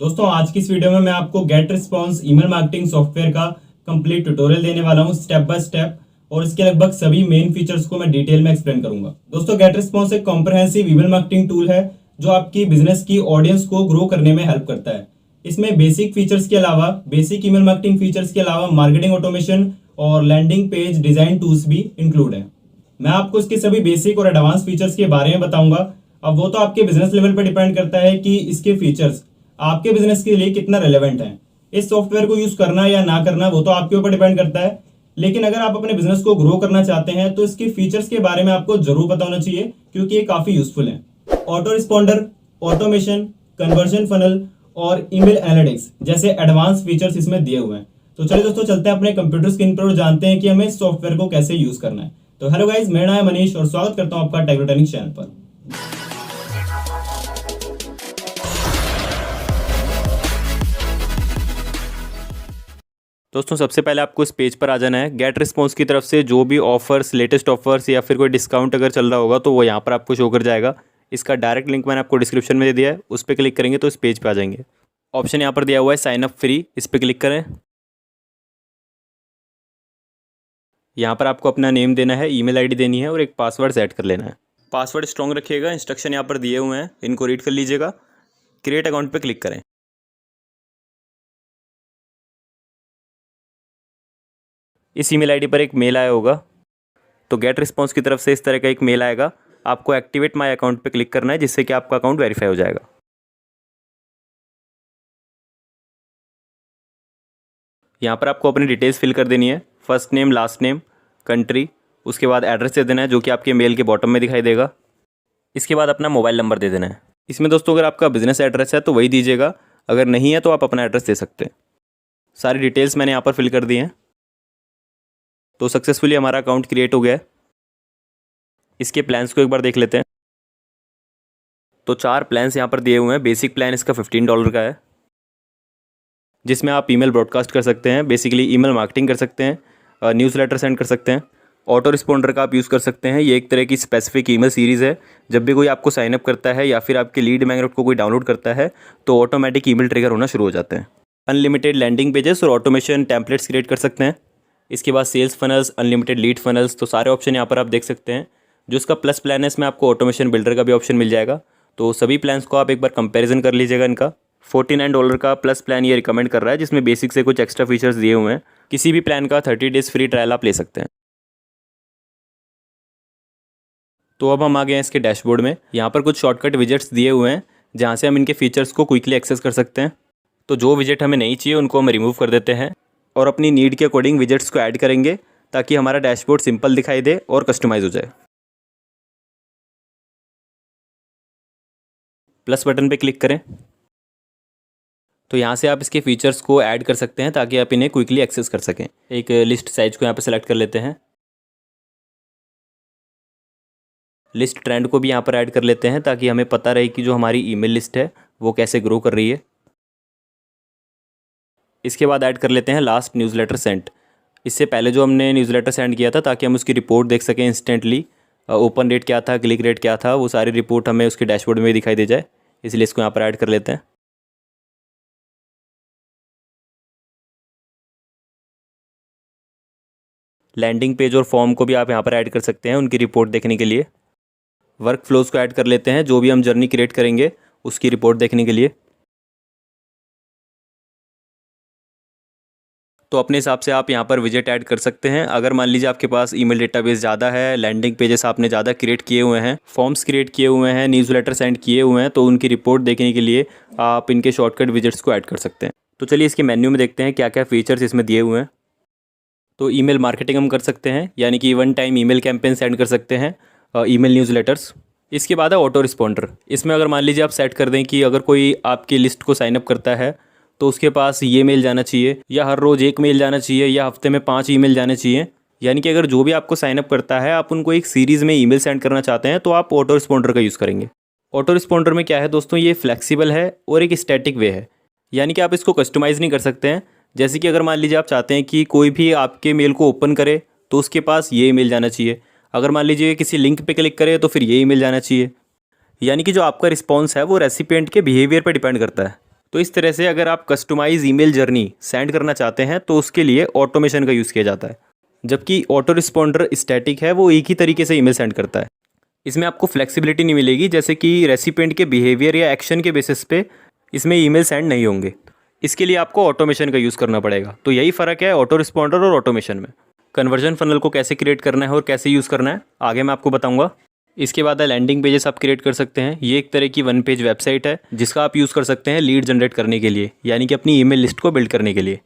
दोस्तों आज की इस वीडियो में मैं आपको GetResponse email marketing software का कंप्लीट ट्यूटोरियल देने वाला हूं स्टेप बाय स्टेप, और इसके लगभग सभी मेन फीचर्स को मैं डिटेल में एक्सप्लेन करूंगा। दोस्तों गेट रिस्पॉन्स एक कॉम्प्रहेंसिव ईमेल मार्केटिंग टूल है जो आपकी बिजनेस की ऑडियंस को ग्रो करने में हेल्प करता है। इसमें बेसिक फीचर्स के अलावा, बेसिक ईमेल मार्केटिंग फीचर्स के अलावा मार्केटिंग ऑटोमेशन और लैंडिंग पेज डिजाइन टूल्स भी इंक्लूड है। मैं आपको इसके सभी बेसिक और एडवांस फीचर्स के बारे में बताऊंगा। अब वो तो आपके बिजनेस लेवल पर डिपेंड करता है कि इसके फीचर्स आपके बिजनेस के लिए कितना रेलेवेंट है। इस सॉफ्टवेयर को यूज करना या ना करना वो तो आपके ऊपर डिपेंड करता है, लेकिन अगर आप अपने बिजनेस को ग्रो करना चाहते हैं तो इसके फीचर्स के बारे में आपको जरूर पता होना चाहिए, क्योंकि ये काफी यूजफुल है। Auto responder, automation, conversion funnel और ईमेल एनालिटिक्स जैसे एडवांस फीचर्स इसमें दिए हुए हैं। तो चलिए दोस्तों चलते हैं अपने कंप्यूटर स्क्रीन पर और जानते हैं कि हमें इस सॉफ्टवेयर को कैसे यूज करना है। तो हेलो गाइज, मेरा नाम है मनीष और स्वागत करता हूं आपका टेक्नोटेनिक चैनल पर। दोस्तों सबसे पहले आपको इस पेज पर आ जाना है। गेट रिस्पॉन्स की तरफ से जो भी ऑफर्स, लेटेस्ट ऑफर्स या फिर कोई डिस्काउंट अगर चल रहा होगा तो वो यहाँ पर आपको शो कर जाएगा। इसका डायरेक्ट लिंक मैंने आपको डिस्क्रिप्शन में दे दिया है, उस पर क्लिक करेंगे तो इस पेज पे आ जाएंगे। ऑप्शन यहाँ पर दिया हुआ है साइन अप फ्री, इस पर क्लिक करें। यहाँ पर आपको अपना नेम देना है, ईमेल आईडी देनी है और एक पासवर्ड सेट कर लेना है। पासवर्ड स्ट्रॉन्ग रखिएगा। इंस्ट्रक्शन यहाँ पर दिए हुए हैं, इनको रीड कर लीजिएगा। क्रिएट अकाउंट पर क्लिक करें। इस ईमेल आईडी पर एक मेल आया होगा, तो गेट रिस्पॉन्स की तरफ से इस तरह का एक मेल आएगा। आपको एक्टिवेट माय अकाउंट पे क्लिक करना है, जिससे कि आपका अकाउंट वेरीफाई हो जाएगा। यहाँ पर आपको अपनी डिटेल्स फिल कर देनी है, first name, last name, country, उसके बाद एड्रेस दे देना है जो कि आपके मेल के बॉटम में दिखाई देगा। इसके बाद अपना मोबाइल नंबर दे देना है। इसमें दोस्तों अगर आपका बिजनेस एड्रेस है तो वही दीजिएगा, अगर नहीं है तो आप अपना एड्रेस दे सकते हैं। सारी डिटेल्स मैंने यहाँ पर फिल कर दी हैं। तो सक्सेसफुली हमारा अकाउंट क्रिएट हो गया है। इसके प्लान्स को एक बार देख लेते हैं। तो 4 प्लान्स यहाँ पर दिए हुए हैं। बेसिक प्लान इसका $15 का है, जिसमें आप ईमेल ब्रॉडकास्ट कर सकते हैं, बेसिकली ईमेल मार्केटिंग कर सकते हैं, न्यूज़लेटर सेंड कर सकते हैं। ऑटो रिस्पॉन्डर का आप यूज़ कर सकते हैं। ये एक तरह की स्पेसिफिक ईमेल सीरीज़ है। जब भी कोई आपको साइनअप करता है या फिर आपके लीड मैग्नेट को कोई डाउनलोड करता है तो ऑटोमेटिक ईमेल ट्रिगर होना शुरू हो जाते हैं। अनलिमिटेड लैंडिंग पेजेस और ऑटोमेशन टेम्पलेट्स क्रिएट कर सकते हैं। इसके बाद sales funnels, unlimited lead funnels, तो सारे ऑप्शन यहाँ पर आप देख सकते हैं। जो इसका प्लस प्लान है इसमें आपको ऑटोमेशन बिल्डर का भी ऑप्शन मिल जाएगा। तो सभी प्लान्स को आप एक बार कंपैरिजन कर लीजिएगा। इनका $49 का प्लस प्लान ये रिकमेंड कर रहा है, जिसमें बेसिक से कुछ एक्स्ट्रा फीचर्स दिए हुए हैं। किसी भी प्लान का 30 डेज फ्री ट्रायल आप ले सकते हैं। तो अब हम आ गए हैं इसके डैशबोर्ड में। यहाँ पर कुछ शॉर्टकट विजेट्स दिए हुए हैं, जहाँ से हम इनके फीचर्स को क्विकली एक्सेस कर सकते हैं। तो जो विजेट हमें नहीं चाहिए उनको हम रिमूव कर देते हैं और अपनी नीड के अकॉर्डिंग विजेट्स को ऐड करेंगे, ताकि हमारा डैशबोर्ड सिंपल दिखाई दे और कस्टमाइज हो जाए। प्लस बटन पे क्लिक करें। तो यहाँ से आप इसके फीचर्स को ऐड कर सकते हैं ताकि आप इन्हें क्विकली एक्सेस कर सकें। एक लिस्ट साइज को यहाँ पे सेलेक्ट कर लेते हैं। लिस्ट ट्रेंड को भी यहाँ पर ऐड कर लेते हैं ताकि हमें पता रहे कि जो हमारी ईमेल लिस्ट है वो कैसे ग्रो कर रही है। इसके बाद ऐड कर लेते हैं लास्ट न्यूज़लेटर सेंट। इससे पहले जो हमने न्यूज़लेटर सेंड किया था, ताकि हम उसकी रिपोर्ट देख सकें इंस्टेंटली। ओपन रेट क्या था, क्लिक रेट क्या था, वो सारी रिपोर्ट हमें उसके डैशबोर्ड में दिखाई दे जाए, इसलिए इसको यहाँ पर ऐड कर लेते हैं। लैंडिंग पेज और फॉर्म को भी आप यहाँ पर ऐड कर सकते हैं उनकी रिपोर्ट देखने के लिए। वर्क फ्लोज को ऐड कर लेते हैं, जो भी हम जर्नी क्रिएट करेंगे उसकी रिपोर्ट देखने के लिए। तो अपने हिसाब से आप यहाँ पर विजेट ऐड कर सकते हैं। अगर मान लीजिए आपके पास ईमेल डेटाबेस ज़्यादा है, लैंडिंग पेजेस आपने ज़्यादा क्रिएट किए हुए हैं, फॉर्म्स क्रिएट किए हुए हैं, न्यूज़लेटर सेंड किए हुए हैं, तो उनकी रिपोर्ट देखने के लिए आप इनके शॉर्टकट विजेट्स को ऐड कर सकते हैं। तो चलिए इसके मेन्यू में देखते हैं क्या क्या फीचर्स इसमें दिए हुए हैं। तो ईमेल मार्केटिंग हम कर सकते हैं, यानी कि one time email campaign send कर सकते हैं, ईमेल न्यूज़लेटर्स। इसके बाद है ऑटो रिस्पॉन्डर। इसमें अगर मान लीजिए आप सेट कर दें कि अगर कोई आपकी लिस्ट को साइनअप करता है तो उसके पास ये मेल जाना चाहिए, या हर रोज़ 1 मेल जाना चाहिए, या हफ्ते में 5 ईमेल जाने चाहिए। यानी कि अगर जो भी आपको साइनअप करता है आप उनको एक सीरीज़ में ईमेल सेंड करना चाहते हैं तो आप ऑटो रिस्पॉन्डर का यूज़ करेंगे। ऑटो रिस्पॉन्डर में क्या है दोस्तों, ये फ्लेक्सिबल है और एक स्टैटिक वे है, यानी कि आप इसको कस्टमाइज़ नहीं कर सकते हैं। जैसे कि अगर मान लीजिए आप चाहते हैं कि कोई भी आपके मेल को ओपन करे तो उसके पास ये ईमेल जाना चाहिए, अगर मान लीजिए किसी लिंक पे क्लिक करे तो फिर ये ईमेल जाना चाहिए। यानी कि जो आपका रिस्पॉन्स है वो रेसिपिएंट के बिहेवियर पर डिपेंड करता है। तो इस तरह से अगर आप कस्टमाइज ईमेल जर्नी सेंड करना चाहते हैं तो उसके लिए ऑटोमेशन का यूज़ किया जाता है, जबकि ऑटो रिस्पॉन्डर स्टैटिक है, वो एक ही तरीके से ईमेल सेंड करता है। इसमें आपको फ्लेक्सिबिलिटी नहीं मिलेगी, जैसे कि रेसिपिएंट के बिहेवियर या एक्शन के बेसिस पे इसमें ईमेल सेंड नहीं होंगे। इसके लिए आपको ऑटोमेशन का यूज़ करना पड़ेगा। तो यही फ़र्क है ऑटो रिस्पॉन्डर और ऑटोमेशन में। कन्वर्जन फनल को कैसे क्रिएट करना है और कैसे यूज़ करना है आगे मैं आपको बताऊंगा। इसके बाद लैंडिंग पेजेस आप क्रिएट कर सकते हैं। ये एक तरह की वन पेज वेबसाइट है जिसका आप यूज़ कर सकते हैं लीड जनरेट करने के लिए, यानी कि अपनी ईमेल लिस्ट को बिल्ड करने के लिए।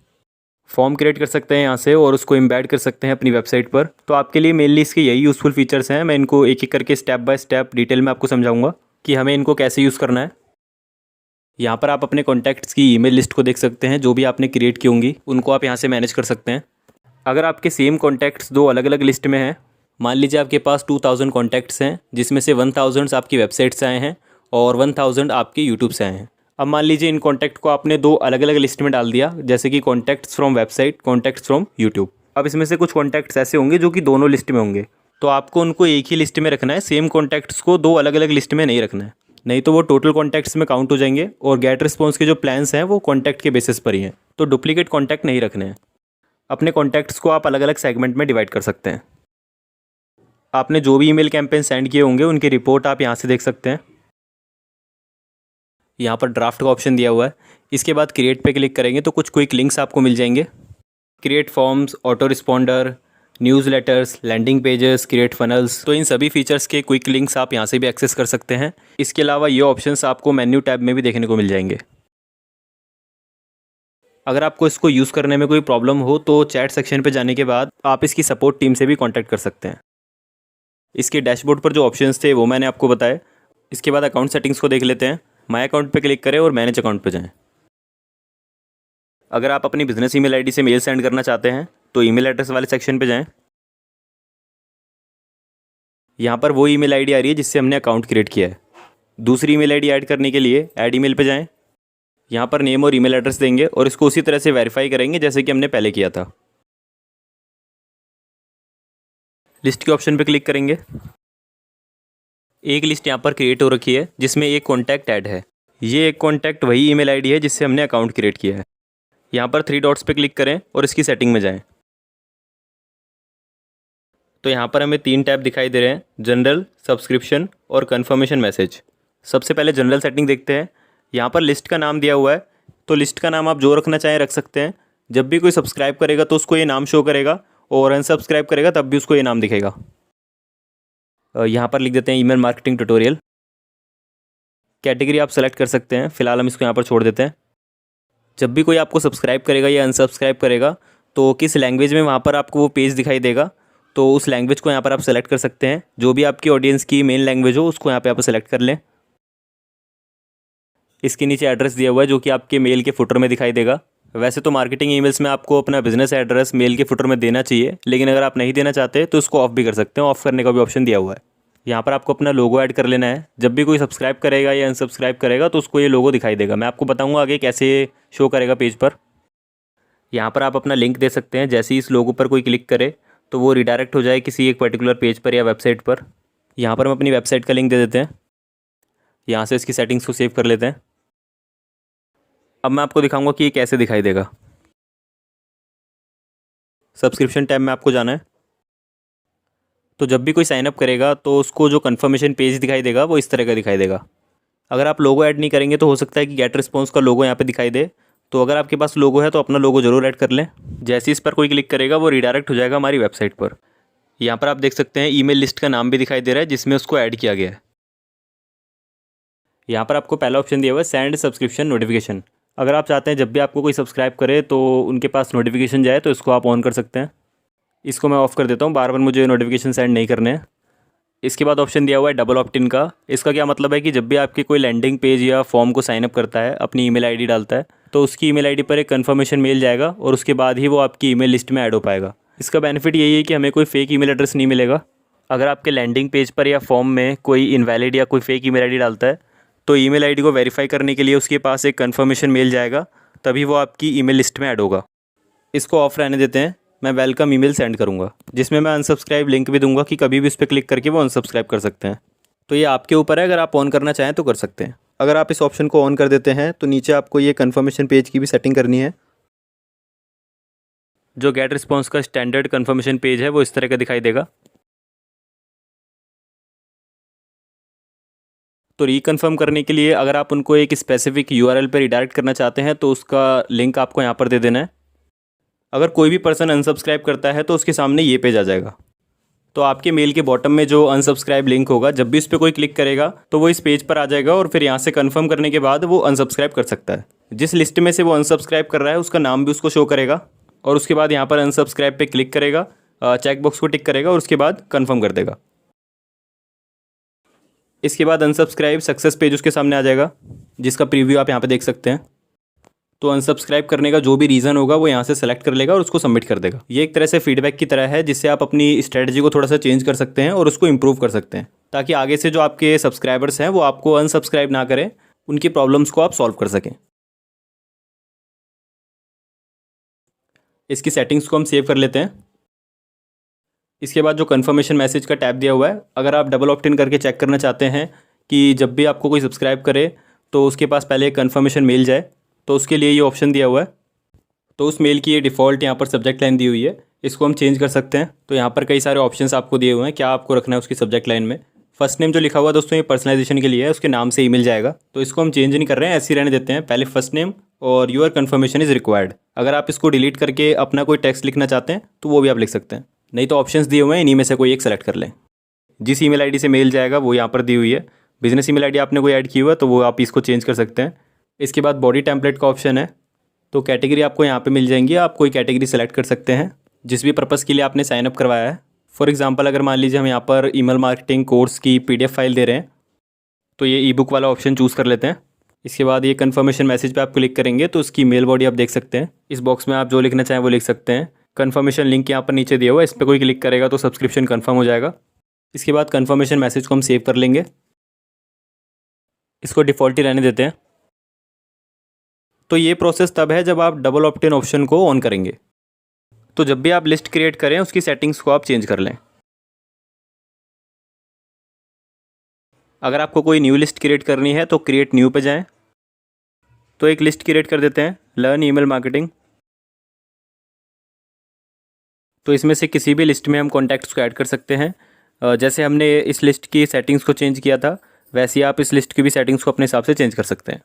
फॉर्म क्रिएट कर सकते हैं यहाँ से और उसको एम्बेड कर सकते हैं अपनी वेबसाइट पर। तो आपके लिए मेनली इसके यही यूज़फुल फीचर्स हैं। मैं इनको एक एक करके स्टेप बाय स्टेप डिटेल में आपको समझाऊंगा कि हमें इनको कैसे यूज़ करना है। यहाँ पर आप अपने कॉन्टैक्ट्स की ईमेल लिस्ट को देख सकते हैं, जो भी आपने क्रिएट की होंगी उनको आप यहाँ से मैनेज कर सकते हैं। अगर आपके सेम कॉन्टैक्ट्स दो अलग अलग लिस्ट में हैं, मान लीजिए आपके पास 2000 कॉन्टैक्ट्स हैं जिसमें से 1000 आपकी वेबसाइट से आए हैं और 1000 आपके यूट्यूब से आए हैं। अब मान लीजिए इन कॉन्टैक्ट को आपने दो अलग अलग लिस्ट में डाल दिया, जैसे कि contacts from website, contacts from YouTube. अब इसमें से कुछ कॉन्टैक्ट्स ऐसे होंगे जो कि दोनों लिस्ट में होंगे, तो आपको उनको एक ही लिस्ट में रखना है। सेम कॉन्टैक्ट्स को दो अलग अलग लिस्ट में नहीं रखना है, नहीं तो वो टोटल कॉन्टैक्ट्स में काउंट हो जाएंगे। और गेट रिस्पॉन्स के जो प्लान्स हैं वो कॉन्टैक्ट के बेसिस पर ही हैं, तो डुप्लीकेट कॉन्टैक्ट नहीं रखने हैं। अपने कॉन्टैक्ट्स को आप अलग अलग सेगमेंट में डिवाइड कर सकते हैं। आपने जो भी ईमेल कैंपेन सेंड किए होंगे उनकी रिपोर्ट आप यहाँ से देख सकते हैं। यहाँ पर ड्राफ्ट का ऑप्शन दिया हुआ है। इसके बाद क्रिएट पे क्लिक करेंगे तो कुछ क्विक लिंक्स आपको मिल जाएंगे। Create forms, auto responder, newsletters, landing pages, create funnels, तो इन सभी फीचर्स के क्विक लिंक्स आप यहाँ से भी एक्सेस कर सकते हैं। इसके अलावा ये ऑप्शंस आपको मेन्यू टैब में भी देखने को मिल जाएंगे। अगर आपको इसको यूज़ करने में कोई प्रॉब्लम हो तो चैट सेक्शन पे जाने के बाद आप इसकी सपोर्ट टीम से भी कांटेक्ट कर सकते हैं। इसके डैशबोर्ड पर जो ऑप्शंस थे वो मैंने आपको बताए। इसके बाद अकाउंट सेटिंग्स को देख लेते हैं। माय अकाउंट पे क्लिक करें और मैनेज अकाउंट पे जाएं। अगर आप अपनी बिजनेस ईमेल आईडी से मेल सेंड करना चाहते हैं तो ईमेल एड्रेस वाले सेक्शन पे जाएं। यहाँ पर वो ईमेल आईडी आ रही है जिससे हमने अकाउंट क्रिएट किया है। दूसरी ईमेल आईडी ऐड करने के लिए ऐड ईमेल पे जाएं। यहाँ पर नेम और ईमेल एड्रेस देंगे और इसको उसी तरह से वेरीफाई करेंगे जैसे कि हमने पहले किया था। लिस्ट के ऑप्शन पे क्लिक करेंगे। एक लिस्ट यहाँ पर क्रिएट हो रखी है जिसमें एक कॉन्टैक्ट ऐड है। ये एक कॉन्टैक्ट वही ईमेल आईडी है जिससे हमने अकाउंट क्रिएट किया है। यहाँ पर 3 डॉट्स पे क्लिक करें और इसकी सेटिंग में जाएं। तो यहाँ पर हमें 3 टैब दिखाई दे रहे हैं, जनरल, सब्सक्रिप्शन और कन्फर्मेशन मैसेज। सबसे पहले जनरल सेटिंग देखते हैं। यहाँ पर लिस्ट का नाम दिया हुआ है, तो लिस्ट का नाम आप जो रखना चाहें रख सकते हैं। जब भी कोई सब्सक्राइब करेगा तो उसको ये नाम शो करेगा और अनसब्सक्राइब करेगा तब भी उसको ये नाम दिखेगा। यहाँ पर लिख देते हैं ईमेल मार्केटिंग ट्यूटोरियल। कैटेगरी आप सेलेक्ट कर सकते हैं, फिलहाल हम इसको यहाँ पर छोड़ देते हैं। जब भी कोई आपको सब्सक्राइब करेगा या अनसब्सक्राइब करेगा तो किस लैंग्वेज में वहाँ पर आपको वो पेज दिखाई देगा, तो उस लैंग्वेज को यहाँ पर आप सेलेक्ट कर सकते हैं। जो भी आपकी ऑडियंस की मेन लैंग्वेज हो उसको यहाँ पे आप सेलेक्ट कर लें। इसके नीचे एड्रेस दिया हुआ है जो कि आपके मेल के फुटर में दिखाई देगा। वैसे तो मार्केटिंग ईमेल्स में आपको अपना बिजनेस एड्रेस मेल के फुटर में देना चाहिए, लेकिन अगर आप नहीं देना चाहते तो इसको ऑफ भी कर सकते हैं। ऑफ करने का भी ऑप्शन दिया हुआ है। यहाँ पर आपको अपना लोगो ऐड कर लेना है। जब भी कोई सब्सक्राइब करेगा या अनसब्सक्राइब करेगा तो उसको ये लोगो दिखाई देगा। मैं आपको बताऊँगा आगे कैसे शो करेगा पेज पर। यहाँ पर आप अपना लिंक दे सकते हैं। जैसे ही इस लोगो पर कोई क्लिक करे तो वो रिडायरेक्ट हो जाए किसी एक पर्टिकुलर पेज पर या वेबसाइट पर। यहाँ पर हम अपनी वेबसाइट का लिंक दे देते हैं। यहाँ से इसकी सेटिंग्स को सेव कर लेते हैं। अब मैं आपको दिखाऊंगा कि ये कैसे दिखाई देगा। सब्सक्रिप्शन टैब में आपको जाना है। तो जब भी कोई साइनअप करेगा तो उसको जो कन्फर्मेशन पेज दिखाई देगा वो इस तरह का दिखाई देगा। अगर आप लोगो ऐड नहीं करेंगे तो हो सकता है कि गेट रिस्पॉन्स का लोगो यहाँ पे दिखाई दे। तो अगर आपके पास लोगो है तो अपना लोगो जरूर ऐड कर लें। जैसे इस पर कोई क्लिक करेगा वो रिडायरेक्ट हो जाएगा हमारी वेबसाइट पर। यहाँ पर आप देख सकते हैं ईमेल लिस्ट का नाम भी दिखाई दे रहा है जिसमें उसको ऐड किया गया है। यहाँ पर आपको पहला ऑप्शन दिया हुआ है सेंड सब्सक्रिप्शन नोटिफिकेशन। अगर आप चाहते हैं जब भी आपको कोई सब्सक्राइब करे तो उनके पास नोटिफिकेशन जाए तो इसको आप ऑन कर सकते हैं। इसको मैं ऑफ़ कर देता हूँ, बार बार मुझे नोटिफिकेशन सेंड नहीं करने हैं। इसके बाद ऑप्शन दिया हुआ है डबल ऑप्ट इन का। इसका क्या मतलब है कि जब भी आपके कोई लैंडिंग पेज या फॉर्म को साइनअप करता है, अपनी ईमेल आईडी डालता है, तो उसकी ईमेल आईडी पर एक कन्फर्मेशन मेल जाएगा और उसके बाद ही वो आपकी ईमेल लिस्ट में ऐड हो पाएगा। इसका बेनिफिट यही है कि हमें कोई फेक ईमेल एड्रेस नहीं मिलेगा। अगर आपके लैंडिंग पेज पर या फॉर्म में कोई इनवैलिड या कोई फेक ईमेल आईडी डालता है तो ईमेल आईडी को वेरीफाई करने के लिए उसके पास एक कन्फर्मेशन मेल जाएगा, तभी वो आपकी ईमेल लिस्ट में ऐड होगा। इसको ऑफ रहने देते हैं। मैं वेलकम ईमेल सेंड करूँगा जिसमें मैं अनसब्सक्राइब लिंक भी दूंगा कि कभी भी उस पर क्लिक करके वो अनसब्सक्राइब कर सकते हैं। तो ये आपके ऊपर है, अगर आप ऑन करना चाहें तो कर सकते हैं। अगर आप इस ऑप्शन को ऑन कर देते हैं तो नीचे आपको ये कन्फर्मेशन पेज की भी सेटिंग करनी है। जो गेट रिस्पॉन्स का स्टैंडर्ड कन्फर्मेशन पेज है वो इस तरह का दिखाई देगा। तो रिकन्फर्म करने के लिए अगर आप उनको एक स्पेसिफिक यूआरएल पर रिडायरेक्ट करना चाहते हैं तो उसका लिंक आपको यहाँ पर दे देना है। अगर कोई भी पर्सन अनसब्सक्राइब करता है तो उसके सामने ये पेज आ जाएगा। तो आपके मेल के बॉटम में जो अनसब्सक्राइब लिंक होगा, जब भी उस पर कोई क्लिक करेगा तो वो इस पेज पर आ जाएगा और फिर यहाँ से कंफर्म करने के बाद वो अनसब्सक्राइब कर सकता है। जिस लिस्ट में से वो अनसब्सक्राइब कर रहा है उसका नाम भी उसको शो करेगा और उसके बाद यहाँ पर अनसब्सक्राइब पे क्लिक करेगा, चेक बॉक्स को टिक करेगा और उसके बाद कंफर्म कर देगा। इसके बाद अनसब्सक्राइब सक्सेस पेज उसके सामने आ जाएगा, जिसका प्रीव्यू आप यहाँ पे देख सकते हैं। तो अनसब्सक्राइब करने का जो भी रीज़न होगा वो यहाँ से सेलेक्ट कर लेगा और उसको सबमिट कर देगा। ये एक तरह से फीडबैक की तरह है, जिससे आप अपनी स्ट्रेटजी को थोड़ा सा चेंज कर सकते हैं और उसको इम्प्रूव कर सकते हैं, ताकि आगे से जो आपके सब्सक्राइबर्स हैं वो आपको अनसब्सक्राइब ना करें, उनकी प्रॉब्लम्स को आप सॉल्व कर सकें। इसकी सेटिंग्स को हम सेव कर लेते हैं। इसके बाद जो कन्फर्मेशन मैसेज का टैब दिया हुआ है, अगर आप डबल ऑप्ट इन करके चेक करना चाहते हैं कि जब भी आपको कोई सब्सक्राइब करे तो उसके पास पहले एक कन्फर्मेशन मेल जाए, तो उसके लिए ये ऑप्शन दिया हुआ है। तो उस मेल की ये डिफ़ॉल्ट यहाँ पर सब्जेक्ट लाइन दी हुई है, इसको हम चेंज कर सकते हैं। तो यहाँ पर कई सारे ऑप्शंस आपको दिए हुए हैं, क्या आपको रखना है उसकी सब्जेक्ट लाइन में। फर्स्ट नेम जो लिखा हुआ है दोस्तों, ये पर्सनलाइजेशन के लिए है, उसके नाम से ईमेल जाएगा, तो इसको हम चेंज नहीं कर रहे हैं, ऐसे ही रहने देते हैं। पहले फर्स्ट नेम और यूअर कन्फर्मेशन इज़ रिक्वायर्ड। अगर आप इसको डिलीट करके अपना कोई टेक्स्ट लिखना चाहते हैं तो वो भी आप लिख सकते हैं, नहीं तो ऑप्शंस दिए हुए हैं, इन्हीं में से कोई एक सेलेक्ट कर लें। जिस ईमेल आईडी से मेल जाएगा वो यहाँ पर दी हुई है। बिजनेस ईमेल आईडी आपने कोई ऐड की हुआ है तो वो आप इसको चेंज कर सकते हैं। इसके बाद बॉडी टेम्पलेट का ऑप्शन है, तो कैटेगरी आपको यहाँ पे मिल जाएंगी, आप कोई कैटेगरी सेलेक्ट कर सकते हैं जिस भी पर्पज़ के लिए आपने साइन अप करवाया है। फॉर एग्जांपल अगर मान लीजिए हम यहाँ पर ईमेल मार्केटिंग कोर्स की PDF फाइल दे रहे हैं तो ये ई बुक वाला ऑप्शन चूज़ कर लेते हैं। इसके बाद ये कन्फर्मेशन मैसेज पे आप क्लिक करेंगे तो उसकी मेल बॉडी आप देख सकते हैं। इस बॉक्स में आप जो लिखना चाहें वो लिख सकते हैं। कन्फर्मेशन लिंक यहाँ पर नीचे दिया हुआ है, इस पर कोई क्लिक करेगा तो सब्सक्रिप्शन कन्फर्म हो जाएगा। इसके बाद कन्फर्मेशन मैसेज को हम सेव कर लेंगे, इसको डिफ़ॉल्ट ही रहने देते हैं। तो ये प्रोसेस तब है जब आप डबल ऑप्ट इन ऑप्शन को ऑन करेंगे। तो जब भी आप लिस्ट क्रिएट करें उसकी सेटिंग्स को आप चेंज कर लें। अगर आपको कोई न्यू लिस्ट क्रिएट करनी है तो क्रिएट न्यू पे जाएं। तो एक लिस्ट क्रिएट कर देते हैं, लर्न ईमेल मार्केटिंग। तो इसमें से किसी भी लिस्ट में हम कॉन्टैक्ट्स को ऐड कर सकते हैं। जैसे हमने इस लिस्ट की सेटिंग्स को चेंज किया था, वैसे ही आप इस लिस्ट की भी सेटिंग्स को अपने हिसाब से चेंज कर सकते हैं।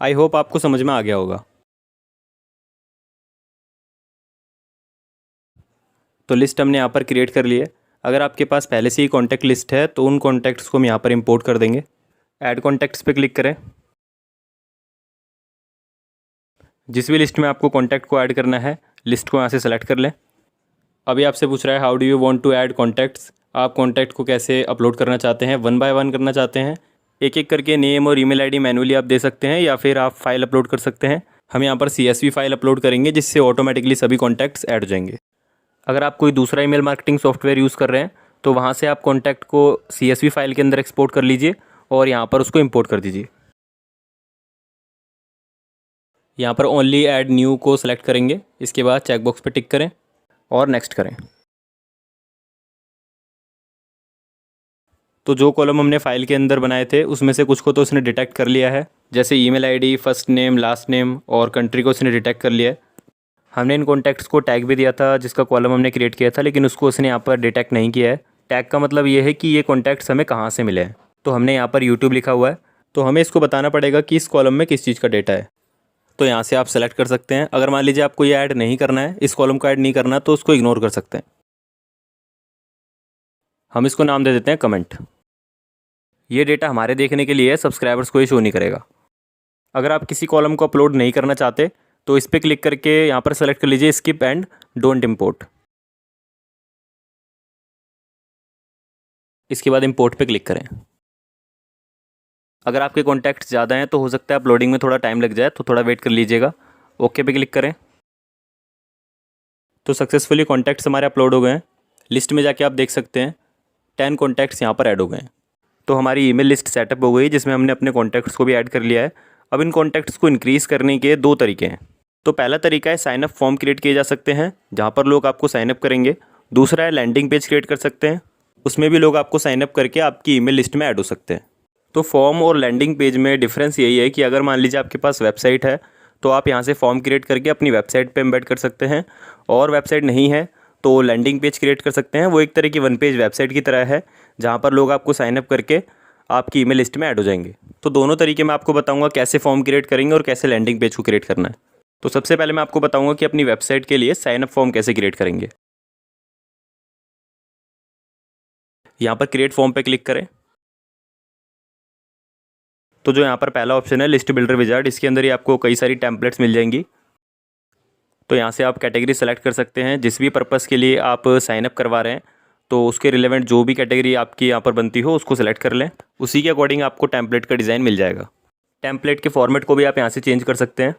आई होप आपको समझ में आ गया होगा। तो लिस्ट हमने यहाँ पर क्रिएट कर ली है। अगर आपके पास पहले से ही कॉन्टैक्ट लिस्ट है तो उन कॉन्टैक्ट्स को हम यहाँ पर इंपोर्ट कर देंगे। ऐड कॉन्टैक्ट्स पे क्लिक करें। जिस भी लिस्ट में आपको कॉन्टैक्ट को ऐड करना है, लिस्ट को यहाँ से सेलेक्ट कर लें। अभी आपसे पूछ रहा है how do you want to add contacts. आप कॉन्टैक्ट को कैसे अपलोड करना चाहते हैं, 1 बाय 1 करना चाहते हैं, एक एक करके नेम और ईमेल आईडी मैनुअली आप दे सकते हैं, या फिर आप फाइल अपलोड कर सकते हैं। हम यहाँ पर CSV फाइल अपलोड करेंगे जिससे ऑटोमेटिकली सभी कॉन्टैक्ट्स ऐड हो जाएंगे। अगर आप कोई दूसरा ईमेल मार्केटिंग सॉफ्टवेयर यूज़ कर रहे हैं तो वहाँ से आप कॉन्टैक्ट को CSV फाइल के अंदर एक्सपोर्ट कर लीजिए और यहाँ पर उसको इंपोर्ट कर दीजिए। यहाँ पर ओनली ऐड न्यू को सिलेक्ट करेंगे। इसके बाद चेकबॉक्स पे टिक करें और नेक्स्ट करें। तो जो कॉलम हमने फाइल के अंदर बनाए थे उसमें से कुछ को तो उसने डिटेक्ट कर लिया है, जैसे email ID, first name, last name और कंट्री को उसने डिटेक्ट कर लिया है। हमने इन कॉन्टैक्ट्स को टैग भी दिया था जिसका कॉलम हमने क्रिएट किया था, लेकिन उसको उसने यहाँ पर डिटेक्ट नहीं किया है। टैग का मतलब ये है कि ये कॉन्टैक्ट्स हमें कहाँ से मिले हैं। तो हमने यहाँ पर यूट्यूब लिखा हुआ है, तो हमें इसको बताना पड़ेगा कि इस कॉलम में किस चीज़ का डेटा है। तो यहाँ से आप सेलेक्ट कर सकते हैं। अगर मान लीजिए आपको ये ऐड नहीं करना है, इस कॉलम को ऐड नहीं करना, तो उसको इग्नोर कर सकते हैं। हम इसको नाम दे देते हैं कमेंट। ये डेटा हमारे देखने के लिए है, सब्सक्राइबर्स को ये शो नहीं करेगा। अगर आप किसी कॉलम को अपलोड नहीं करना चाहते तो इस पर क्लिक करके यहाँ पर सेलेक्ट कर लीजिए स्किप एंड डोंट इम्पोर्ट। इसके बाद इंपोर्ट पे क्लिक करें। अगर आपके कॉन्टैक्ट्स ज़्यादा हैं तो हो सकता है अपलोडिंग में थोड़ा टाइम लग जाए, तो थोड़ा वेट कर लीजिएगा। ओके पे क्लिक करें। तो सक्सेसफुली कॉन्टैक्ट्स हमारे अपलोड हो गए हैं। लिस्ट में जाके आप देख सकते हैं 10 कॉन्टैक्ट्स यहाँ पर ऐड हो गए हैं। तो हमारी ईमेल लिस्ट सेटअप हो गई जिसमें हमने अपने कॉन्टैक्ट्स को भी ऐड कर लिया है। अब इन कॉन्टैक्ट्स को इंक्रीज़ करने के 2 तरीके हैं। तो पहला तरीका है साइन अप फॉर्म क्रिएट किए जा सकते हैं जहाँ पर लोग आपको साइन अप करेंगे। दूसरा है लैंडिंग पेज क्रिएट कर सकते हैं। उसमें भी लोग आपको साइन अप करके आपकी ईमेल लिस्ट में ऐड हो सकते हैं। तो फॉर्म और लैंडिंग पेज में डिफरेंस यही है कि अगर मान लीजिए आपके पास वेबसाइट है तो आप यहाँ से फॉर्म क्रिएट करके अपनी वेबसाइट पे एम्बेड कर सकते हैं, और वेबसाइट नहीं है तो लैंडिंग पेज क्रिएट कर सकते हैं। वो एक तरह की वन पेज वेबसाइट की तरह है जहाँ पर लोग आपको साइन अप करके आपकी ईमेल लिस्ट में ऐड हो जाएंगे। तो दोनों तरीके मैं आपको बताऊँगा कैसे फॉर्म क्रिएट करेंगे और कैसे लैंडिंग पेज को क्रिएट करना है। तो सबसे पहले मैं आपको बताऊँगा कि अपनी वेबसाइट के लिए साइन अप फॉर्म कैसे क्रिएट करेंगे। यहाँ पर क्रिएट फॉर्म पे क्लिक करें तो जो यहाँ पर पहला ऑप्शन है लिस्ट बिल्डर विजार्ड, इसके अंदर ही आपको कई सारी टेम्पलेट्स मिल जाएंगी। तो यहाँ से आप कैटेगरी सेलेक्ट कर सकते हैं जिस भी पर्पस के लिए आप साइन अप करवा रहे हैं, तो उसके रिलेवेंट जो भी कैटेगरी आपकी यहाँ पर बनती हो उसको सेलेक्ट कर लें। उसी के अकॉर्डिंग आपको टेम्पलेट का डिज़ाइन मिल जाएगा। टेम्पलेट के फॉर्मेट को भी आप यहाँ से चेंज कर सकते हैं।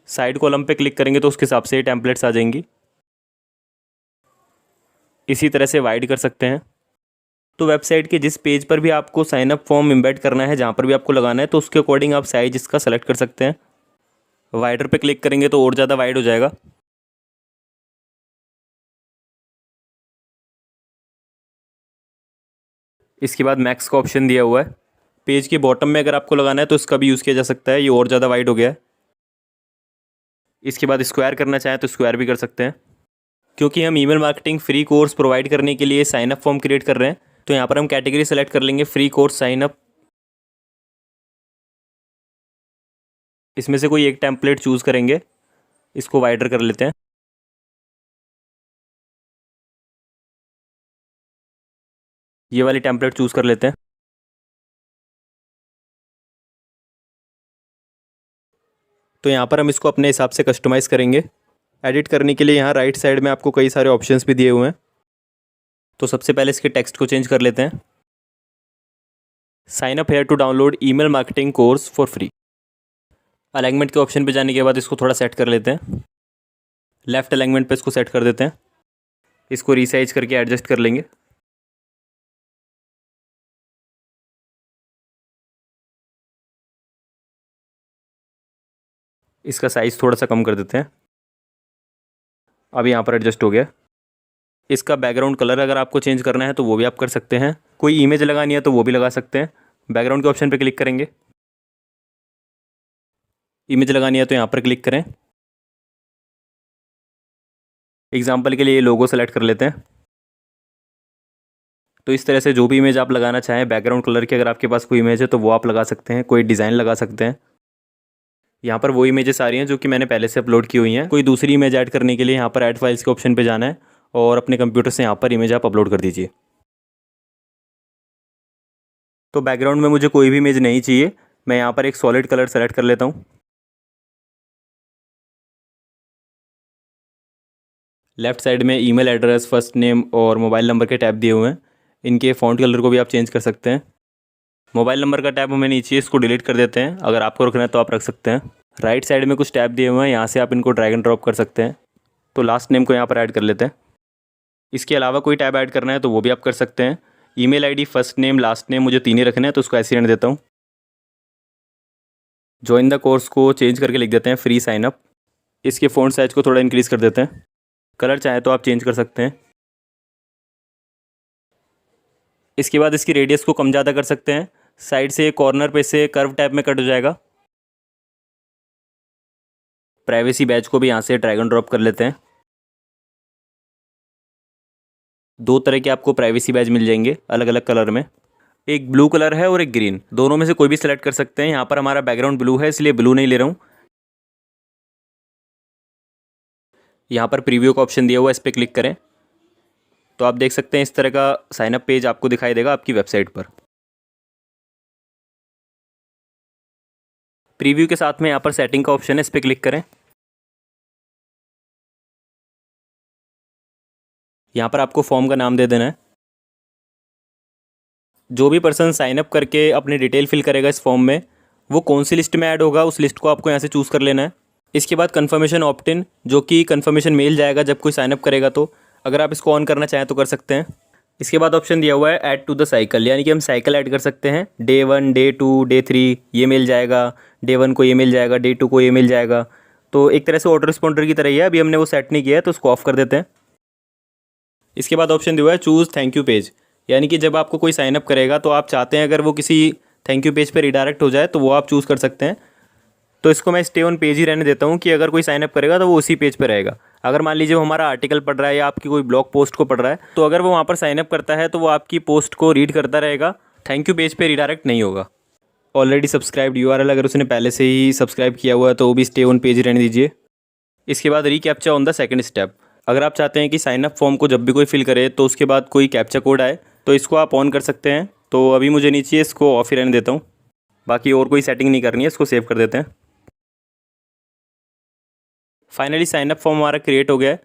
साइड कॉलम पे क्लिक करेंगे तो उसके हिसाब से टेम्पलेट्स आ जाएंगी। इसी तरह से वाइड कर सकते हैं। तो वेबसाइट के जिस पेज पर भी आपको साइन अप फॉर्म एम्बेड करना है, जहाँ पर भी आपको लगाना है, तो उसके अकॉर्डिंग आप साइज इसका सेलेक्ट कर सकते हैं। वाइडर पे क्लिक करेंगे तो और ज़्यादा वाइड हो जाएगा। इसके बाद मैक्स का ऑप्शन दिया हुआ है। पेज के बॉटम में अगर आपको लगाना है तो इसका भी यूज़ किया जा सकता है, ये और ज़्यादा वाइड हो गया है। इसके बाद स्क्वायर करना चाहें तो स्क्वायर भी कर सकते हैं। क्योंकि हम email marketing free course provide करने के लिए साइन अप फॉर्म क्रिएट कर रहे हैं, तो यहाँ पर हम कैटेगरी सेलेक्ट कर लेंगे फ्री कोर्स साइन अप। इसमें से कोई एक टेम्पलेट चूज़ करेंगे, इसको वाइडर कर लेते हैं। ये वाली टेम्पलेट चूज़ कर लेते हैं। तो यहाँ पर हम इसको अपने हिसाब से कस्टमाइज़ करेंगे। एडिट करने के लिए यहाँ राइट साइड में आपको कई सारे ऑप्शंस भी दिए हुए हैं। तो सबसे पहले इसके टेक्स्ट को चेंज कर लेते हैं। Sign up here to download email marketing course for free. Alignment के ऑप्शन पे जाने के बाद इसको थोड़ा सेट कर लेते हैं। लेफ्ट अलाइनमेंट पे इसको सेट कर देते हैं। इसको रीसाइज करके एडजस्ट कर लेंगे। इसका साइज़ थोड़ा सा कम कर देते हैं। अब यहाँ पर एडजस्ट हो गया। इसका बैकग्राउंड कलर अगर आपको चेंज करना है तो वो भी आप कर सकते हैं। कोई इमेज लगानी है तो वो भी लगा सकते हैं। बैकग्राउंड के ऑप्शन पे क्लिक करेंगे। इमेज लगानी है तो यहाँ पर क्लिक करें। एग्जाम्पल के लिए ये लोगो सेलेक्ट कर लेते हैं। तो इस तरह से जो भी इमेज आप लगाना चाहें बैकग्राउंड कलर की, अगर आपके पास कोई इमेज है तो वो आप लगा सकते हैं, कोई डिज़ाइन लगा सकते हैं। यहाँ पर वो इमेजेस आ रही हैं जो कि मैंने पहले से अपलोड की हुई हैं। कोई दूसरी इमेज ऐड करने के लिए यहाँ पर ऐड फाइल्स के ऑप्शन पे जाना है और अपने कंप्यूटर से यहाँ पर इमेज आप अपलोड कर दीजिए। तो बैकग्राउंड में मुझे कोई भी इमेज नहीं चाहिए, मैं यहाँ पर एक सॉलिड कलर सेलेक्ट कर लेता हूँ। लेफ्ट साइड में ईमेल एड्रेस, फर्स्ट नेम और मोबाइल नंबर के टैब दिए हुए हैं। इनके फ़ॉन्ट कलर को भी आप चेंज कर सकते हैं। मोबाइल नंबर का टैब हमें नहीं चाहिए, इसको डिलीट कर देते हैं। अगर आपको रखना है तो आप रख सकते हैं। राइट साइड में कुछ टैब दिए हुए हैं, यहाँ से आप इनको ड्रैग एंड ड्रॉप कर सकते हैं। तो लास्ट नेम को यहाँ पर ऐड कर लेते हैं। इसके अलावा कोई टैब ऐड करना है तो वो भी आप कर सकते हैं। Email ID, first name, last name मुझे 3 ही रखने हैं तो उसको ऐसे रहने देता हूँ। ज्वाइन द कोर्स को चेंज करके लिख देते हैं फ्री साइन अप। इसके फ़ॉन्ट साइज़ को थोड़ा इंक्रीज़ कर देते हैं। कलर चाहे तो आप चेंज कर सकते हैं। इसके बाद इसकी रेडियस को कम ज़्यादा कर सकते हैं। साइड से कॉर्नर पे से कर्व टाइप में कट हो जाएगा। प्राइवेसी बैच को भी यहाँ से ड्रैग एंड ड्रॉप कर लेते हैं। 2 तरह के आपको प्राइवेसी बैच मिल जाएंगे अलग अलग कलर में। एक ब्लू कलर है और एक ग्रीन, दोनों में से कोई भी सिलेक्ट कर सकते हैं। यहाँ पर हमारा बैकग्राउंड ब्लू है इसलिए ब्लू नहीं ले रहा हूँ। यहाँ पर प्रीव्यू का ऑप्शन दिया हुआ है, इस पर क्लिक करें तो आप देख सकते हैं इस तरह का साइन अप पेज आपको दिखाई देगा आपकी वेबसाइट पर। प्रीव्यू के साथ में यहाँ पर सेटिंग का ऑप्शन है, इस पर क्लिक करें। यहाँ पर आपको फॉर्म का नाम दे देना है। जो भी पर्सन साइन अप करके अपनी डिटेल फिल करेगा इस फॉर्म में, वो कौन सी लिस्ट में ऐड होगा उस लिस्ट को आपको यहाँ से चूज़ कर लेना है। इसके बाद कन्फर्मेशन ऑप्ट इन, जो कि कन्फर्मेशन मेल जाएगा जब कोई साइन अप करेगा, तो अगर आप इसको ऑन करना चाहें तो कर सकते हैं। इसके बाद ऑप्शन दिया हुआ है ऐड टू द साइकिल, यानी कि हम साइकिल ऐड कर सकते हैं। डे 1, डे 2, डे 3 ये मिल जाएगा। डे 1 को ये मिल जाएगा, डे 2 को ये मिल जाएगा। तो एक तरह से ऑटो रिस्पॉन्डर की तरह ही है। अभी हमने वो सेट नहीं किया है तो उसको ऑफ कर देते हैं। इसके बाद ऑप्शन दिया हुआ है चूज़ थैंक यू पेज, यानी कि जब आपको कोई साइनअप करेगा तो आप चाहते हैं अगर वो किसी थैंक यू पेज पे रिडायरेक्ट हो जाए तो वो आप चूज़ कर सकते हैं। तो इसको मैं स्टे ऑन पेज ही रहने देता हूँ कि अगर कोई साइनअप करेगा तो वो उसी पेज पे रहेगा। अगर मान लीजिए वो हमारा आर्टिकल पढ़ रहा है या आपकी कोई ब्लॉग पोस्ट को पढ़ रहा है तो अगर वो वहाँ पर साइनअप करता है तो वो आपकी पोस्ट को रीड करता रहेगा, थैंक यू पेज पे रिडायरेक्ट नहीं होगा। ऑलरेडी सब्सक्राइब्ड यूआरएल अगर उसने पहले से ही सब्सक्राइब किया हुआ है तो वो भी स्टे ऑन पेज ही रहने दीजिए। इसके बाद रीकैप्चा ऑन द सेकंड स्टेप। अगर आप चाहते हैं कि साइन अप फॉर्म को जब भी कोई फिल करे तो उसके बाद कोई कैप्चा कोड आए तो इसको आप ऑन कर सकते हैं। तो अभी मुझे नहीं चाहिए, इसको ऑफ ही रहने देता हूँ। बाकी और कोई सेटिंग नहीं करनी है, इसको सेव कर देते हैं। फाइनली साइन अप फॉर्म हमारा क्रिएट हो गया है।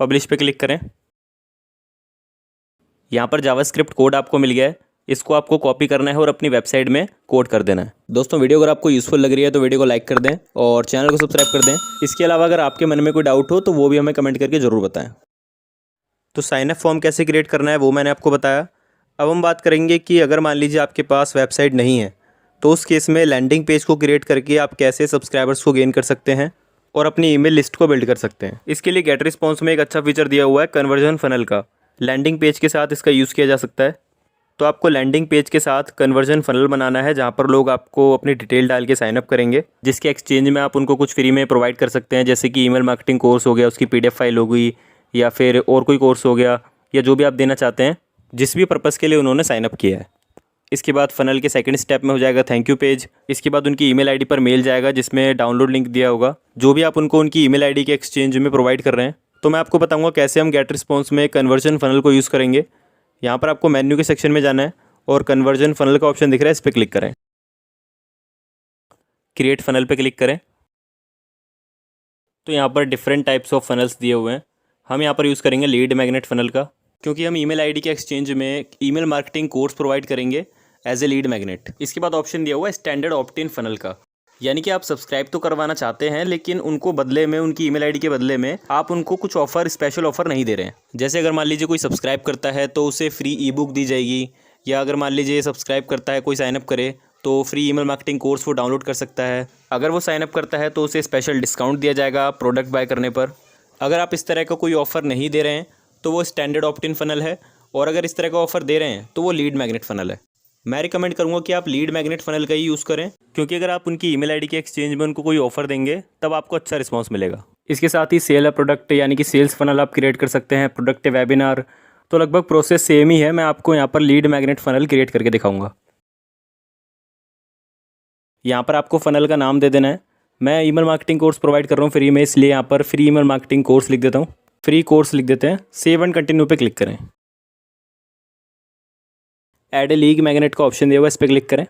पब्लिश पे क्लिक करें। यहाँ पर जावास्क्रिप्ट कोड आपको मिल गया है, इसको आपको कॉपी करना है और अपनी वेबसाइट में कोड कर देना है। दोस्तों वीडियो अगर आपको यूज़फुल लग रही है तो वीडियो को लाइक कर दें और चैनल को सब्सक्राइब कर दें। इसके अलावा अगर आपके मन में कोई डाउट हो तो वो भी हमें कमेंट करके ज़रूर बताएं। तो साइन अप फॉर्म कैसे क्रिएट करना है वो मैंने आपको बताया। अब हम बात करेंगे कि अगर मान लीजिए आपके पास वेबसाइट नहीं है तो उस केस में लैंडिंग पेज को क्रिएट करके आप कैसे सब्सक्राइबर्स को गेन कर सकते हैं और अपनी ईमेल लिस्ट को बिल्ड कर सकते हैं। इसके लिए गेट रिस्पॉन्स में एक अच्छा फीचर दिया हुआ है कन्वर्जन फनल का। लैंडिंग पेज के साथ इसका यूज़ किया जा सकता है। तो आपको लैंडिंग पेज के साथ कन्वर्जन फनल बनाना है जहाँ पर लोग आपको अपनी डिटेल डाल के साइन अप करेंगे, जिसके एक्सचेंज में आप उनको कुछ फ्री में प्रोवाइड कर सकते हैं, जैसे कि ईमेल मार्केटिंग कोर्स हो गया, उसकी पीडीएफ फाइल हो गई, या फिर और कोई कोर्स हो गया, या जो भी आप देना चाहते हैं जिस भी पर्पज़ के लिए उन्होंने साइन अप किया है। इसके बाद फनल के सेकंड स्टेप में हो जाएगा थैंक यू पेज। इसके बाद उनकी ईमेल आईडी पर मेल जाएगा जिसमें डाउनलोड लिंक दिया होगा, जो भी आप उनको उनकी ईमेल आईडी के एक्सचेंज में प्रोवाइड कर रहे हैं। तो मैं आपको बताऊंगा कैसे हम गेट रिस्पॉन्स में कन्वर्जन फनल को यूज़ करेंगे। यहाँ पर आपको मेन्यू के सेक्शन में जाना है और कन्वर्जन फनल का ऑप्शन दिख रहा है, इस पर क्लिक करें। क्रिएट फनल पे क्लिक करें। तो यहाँ पर डिफरेंट टाइप्स ऑफ फनल्स दिए हुए हैं। हम यहाँ पर यूज़ करेंगे लीड मैग्नेट फनल का, क्योंकि हम ईमेल आईडी के एक्सचेंज में ईमेल मार्केटिंग कोर्स प्रोवाइड करेंगे एज ए लीड मैग्नेट। इसके बाद ऑप्शन दिया हुआ है स्टैंडर्ड ऑप्ट इन फनल का, यानी कि आप सब्सक्राइब तो करवाना चाहते हैं लेकिन उनको बदले में, उनकी ईमेल आईडी के बदले में आप उनको कुछ ऑफर, स्पेशल ऑफर नहीं दे रहे हैं। जैसे अगर मान लीजिए कोई सब्सक्राइब करता है तो उसे फ्री ई बुक दी जाएगी, या अगर मान लीजिए सब्सक्राइब करता है कोई साइनअप करे तो फ्री ईमेल मार्केटिंग कोर्स वो डाउनलोड कर सकता है। अगर वो साइनअप करता है तो उसे स्पेशल डिस्काउंट दिया जाएगा प्रोडक्ट बाय करने पर। अगर आप इस तरह का कोई ऑफ़र नहीं दे रहे हैं तो वो स्टैंडर्ड ऑप्ट इन फनल है, और अगर इस तरह का ऑफर दे रहे हैं तो वो लीड मैग्नेट फनल है। मैं रिकमेंड करूंगा कि आप लीड मैग्नेट फनल का ही यूज़ करें, क्योंकि अगर आप उनकी ईमेल आईडी के एक्सचेंज में उनको कोई ऑफर देंगे तब आपको अच्छा रिस्पांस मिलेगा। इसके साथ ही सेल अ प्रोडक्ट यानी कि सेल्स फनल आप क्रिएट कर सकते हैं, प्रोडक्ट वेबिनार। तो लगभग प्रोसेस सेम ही है। मैं आपको यहाँ पर लीड मैग्नेट फनल क्रिएट करके दिखाऊंगा। यहाँ पर आपको फनल का नाम दे देना है। मैं ईमेल मार्केटिंग कोर्स प्रोवाइड कर रहा हूँ फ्री में, इसलिए यहाँ पर फ्री ईमेल मार्केटिंग कोर्स लिख देता हूँ। फ्री कोर्स लिख देते हैं, सेव एंड कंटिन्यू पे क्लिक करें। ऐड ए लीड मैग्नेट का ऑप्शन दिया हुआ है, इस पर क्लिक करें।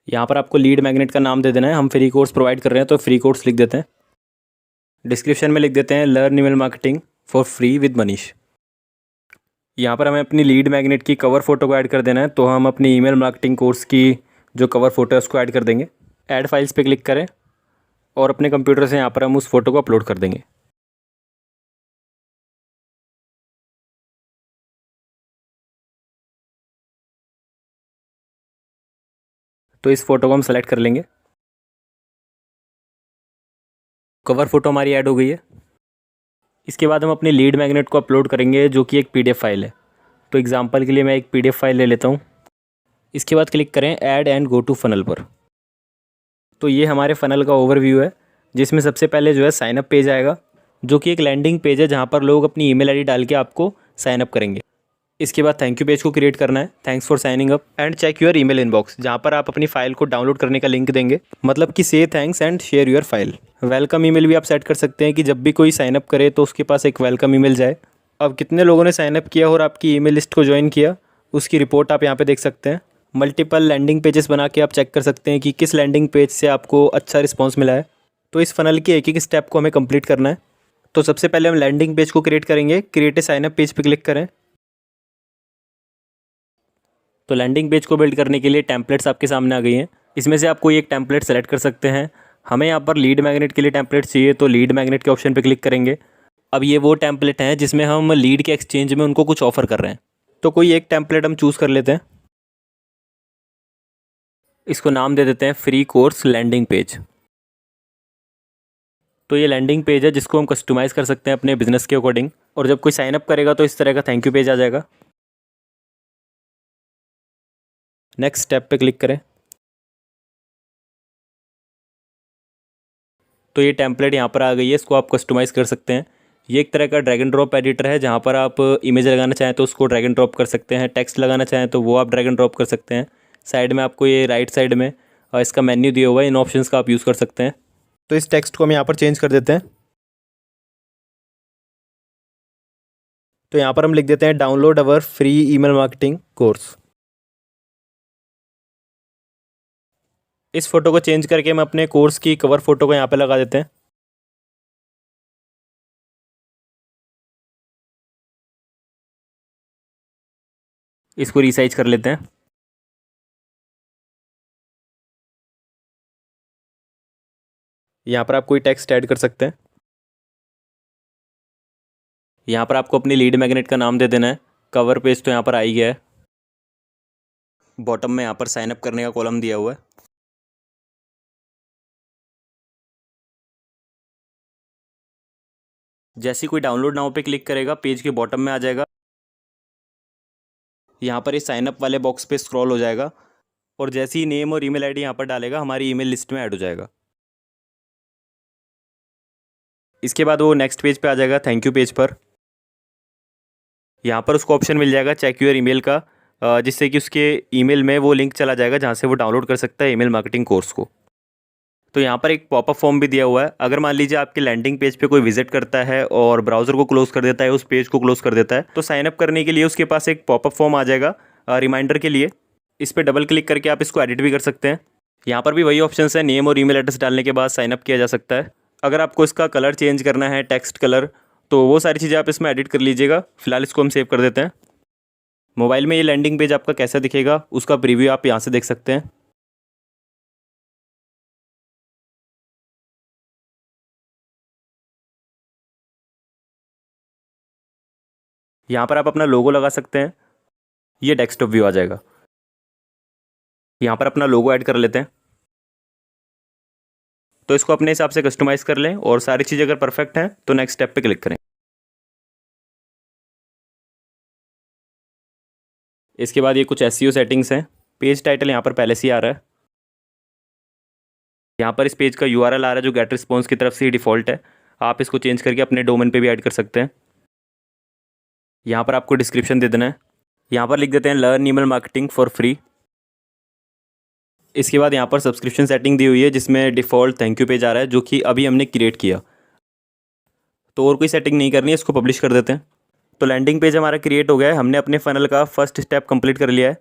यहाँ पर आपको लीड मैग्नेट का नाम दे देना है। हम फ्री कोर्स प्रोवाइड कर रहे हैं तो फ्री कोर्स लिख देते हैं। डिस्क्रिप्शन में लिख देते हैं learn email marketing for free with Manish. यहाँ पर हमें अपनी लीड मैग्नेट की कवर फोटो को ऐड कर देना है, तो हम अपनी ईमेल मार्केटिंग कोर्स की जो कवर फोटो है उसको ऐड कर देंगे। ऐड फाइल्स पे क्लिक करें और अपने कंप्यूटर से यहाँ पर हम उस फोटो को अपलोड कर देंगे। तो इस फोटो को हम सेलेक्ट कर लेंगे। कवर फोटो हमारी ऐड हो गई है। इसके बाद हम अपनी लीड मैग्नेट को अपलोड करेंगे, जो कि एक पीडीएफ फाइल है। तो एग्जांपल के लिए मैं एक पीडीएफ फाइल ले लेता हूँ। इसके बाद क्लिक करें add and go to funnel पर। तो ये हमारे फनल का ओवरव्यू है, जिसमें सबसे पहले जो है साइन अप पेज आएगा, जो कि एक लैंडिंग पेज है जहाँ पर लोग अपनी ईमेल आईडी डाल के आपको साइन अप करेंगे। इसके बाद थैंक यू पेज को क्रिएट करना है, thanks for signing up and check your email inbox, जहाँ पर आप अपनी फाइल को डाउनलोड करने का लिंक देंगे, मतलब कि से thanks and share your file. Welcome email भी आप सेट कर सकते हैं कि जब भी कोई साइन अप करे तो उसके पास एक वेलकम ईमेल जाए। अब कितने लोगों ने साइन अप किया और आपकी ईमेल लिस्ट को ज्वाइन किया, उसकी रिपोर्ट आप यहाँ पे देख सकते हैं। मल्टीपल लैंडिंग पेजेस बना के आप चेक कर सकते हैं कि किस लैंडिंग पेज से आपको अच्छा रिस्पॉन्स मिला है। तो इस फनल के एक एक स्टेप को हमें कंप्लीट करना है। तो सबसे पहले हम लैंडिंग पेज को क्रिएट करेंगे। Create a sign up page पे क्लिक करें। तो लैंडिंग पेज को बिल्ड करने के लिए टेम्पलेट्स आपके सामने आ गई हैं। इसमें से आप कोई एक टेम्पलेट सेलेक्ट कर सकते हैं। हमें यहाँ पर लीड मैग्नेट के लिए टेम्पलेट चाहिए, तो लीड मैग्नेट के ऑप्शन पे क्लिक करेंगे। अब ये वो टेम्पलेट हैं जिसमें हम लीड के एक्सचेंज में उनको कुछ ऑफर कर रहे हैं। तो कोई एक टेम्पलेट हम चूज़ कर लेते हैं। इसको नाम दे देते हैं फ्री कोर्स लैंडिंग पेज। तो ये लैंडिंग पेज है जिसको हम कस्टमाइज़ कर सकते हैं अपने बिजनेस के अकॉर्डिंग। और जब कोई साइन अप करेगा तो इस तरह का थैंक यू पेज आ जाएगा। नेक्स्ट स्टेप पे क्लिक करें। तो ये टेम्पलेट यहाँ पर आ गई है, इसको आप कस्टमाइज़ कर सकते हैं। ये एक तरह का ड्रैग एंड ड्रॉप एडिटर है जहाँ पर आप इमेज लगाना चाहें तो उसको ड्रैग एंड ड्रॉप कर सकते हैं, टेक्स्ट लगाना चाहें तो वो आप ड्रैग एंड ड्रॉप कर सकते हैं। साइड में आपको ये राइट साइड में इसका मेन्यू दिया हुआ है, इन ऑप्शंस का आप यूज़ कर सकते हैं। तो इस टेक्स्ट को हम यहाँ पर चेंज कर देते हैं। तो यहाँ पर हम लिख देते हैं डाउनलोड अवर फ्री ईमेल मार्केटिंग कोर्स। इस फोटो को चेंज करके हम अपने कोर्स की कवर फोटो को यहाँ पे लगा देते हैं। इसको रीसाइज कर लेते हैं। यहाँ पर आप कोई टेक्स्ट ऐड कर सकते हैं। यहाँ पर आपको अपनी लीड मैग्नेट का नाम दे देना है। कवर पेज तो यहाँ पर आ ही गया है। बॉटम में यहाँ पर साइन अप करने का कॉलम दिया हुआ है। जैसे ही कोई डाउनलोड नाउ पे क्लिक करेगा पेज के बॉटम में आ जाएगा। यहाँ पर ये साइन अप वाले बॉक्स पे स्क्रॉल हो जाएगा और जैसे ही नेम और ईमेल आईडी यहाँ पर डालेगा हमारी ईमेल लिस्ट में ऐड हो जाएगा। इसके बाद वो नेक्स्ट पेज पे आ जाएगा, थैंक यू पेज पर। यहाँ पर उसको ऑप्शन मिल जाएगा चेक योर ईमेल का, जिससे कि उसके ईमेल में वो लिंक चला जाएगा जहाँ से वो डाउनलोड कर सकता है ईमेल मार्केटिंग कोर्स को। तो यहाँ पर एक पॉपअप फॉर्म भी दिया हुआ है। अगर मान लीजिए आपके लैंडिंग पेज पे कोई विजिट करता है और ब्राउज़र को क्लोज कर देता है, उस पेज को क्लोज कर देता है, तो साइन अप करने के लिए उसके पास एक पॉपअप फॉर्म आ जाएगा रिमाइंडर के लिए। इस पर डबल क्लिक करके आप इसको एडिट भी कर सकते हैं। यहाँ पर भी वही ऑप्शन है, नेम और ईमेल एड्रेस डालने के बाद साइन अप किया जा सकता है। अगर आपको इसका कलर चेंज करना है, टेक्स्ट कलर, तो वो सारी चीज़ें आप इसमें एडिट कर लीजिएगा। फिलहाल इसको हम सेव कर देते हैं। मोबाइल में ये लैंडिंग पेज आपका कैसा दिखेगा उसका प्रीव्यू आप यहाँ से देख सकते हैं। यहाँ पर आप अपना लोगो लगा सकते हैं। ये डेस्कटॉप व्यू आ जाएगा। यहाँ पर अपना लोगो ऐड कर लेते हैं। तो इसको अपने हिसाब से कस्टमाइज़ कर लें और सारी चीज़ें अगर परफेक्ट हैं तो नेक्स्ट स्टेप पे क्लिक करें। इसके बाद ये कुछ एसईओ सेटिंग्स हैं। पेज टाइटल यहाँ पर पहले से ही आ रहा है। यहाँ पर इस पेज का यूआरएल आ रहा है जो गेट रिस्पॉन्स की तरफ से ही डिफ़ॉल्ट है। आप इसको चेंज करके अपने डोमेन पे भी ऐड कर सकते हैं। यहाँ पर आपको डिस्क्रिप्शन दे देना है। यहाँ पर लिख देते हैं learn email marketing for free. इसके बाद यहाँ पर सब्सक्रिप्शन सेटिंग दी हुई है जिसमें डिफ़ॉल्ट थैंक यू पेज आ रहा है जो कि अभी हमने क्रिएट किया। तो और कोई सेटिंग नहीं करनी है, इसको पब्लिश कर देते हैं। तो लैंडिंग पेज हमारा क्रिएट हो गया है। हमने अपने फनल का फर्स्ट स्टेप कंप्लीट कर लिया है।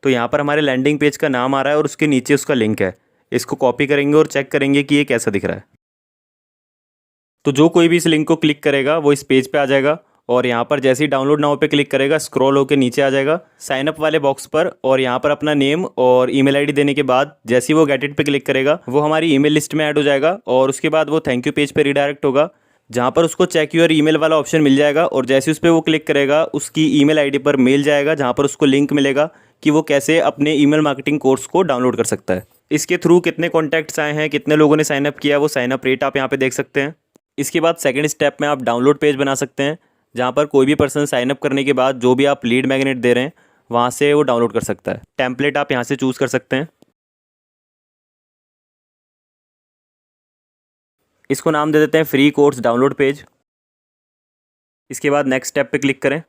तो यहाँ पर हमारे लैंडिंग पेज का नाम आ रहा है और उसके नीचे उसका लिंक है। इसको कॉपी करेंगे और चेक करेंगे कि ये कैसा दिख रहा है। तो जो कोई भी इस लिंक को क्लिक करेगा वो इस पेज पे आ जाएगा और यहाँ पर जैसे ही डाउनलोड नाउ पे क्लिक करेगा स्क्रॉल होकर नीचे आ जाएगा साइन अप वाले बॉक्स पर, और यहाँ पर अपना नेम और ईमेल आईडी देने के बाद जैसे ही वो गेट इट पे क्लिक करेगा वो हमारी ईमेल लिस्ट में ऐड हो जाएगा और उसके बाद वो थैंक यू पेज पे रिडायरेक्ट होगा जहाँ पर उसको चेक योर ईमेल वाला ऑप्शन मिल जाएगा और जैसे उस पर वो क्लिक करेगा उसकी ईमेल आईडी पर मेल जाएगा जहाँ पर उसको लिंक मिलेगा कि वो कैसे अपने ईमेल मार्केटिंग कोर्स को डाउनलोड कर सकता है। इसके थ्रू कितने कॉन्टैक्ट्स आए हैं, कितने लोगों ने साइनअप किया, वो साइनअप रेट आप यहाँ पे देख सकते हैं। इसके बाद सेकंड स्टेप में आप डाउनलोड पेज बना सकते हैं जहाँ पर कोई भी पर्सन साइनअप करने के बाद जो भी आप लीड मैग्नेट दे रहे हैं वहाँ से वो डाउनलोड कर सकता है। टेम्पलेट आप यहाँ से चूज़ कर सकते हैं। इसको नाम दे देते हैं फ्री कोर्स डाउनलोड पेज। इसके बाद नेक्स्ट स्टेप पे क्लिक करें।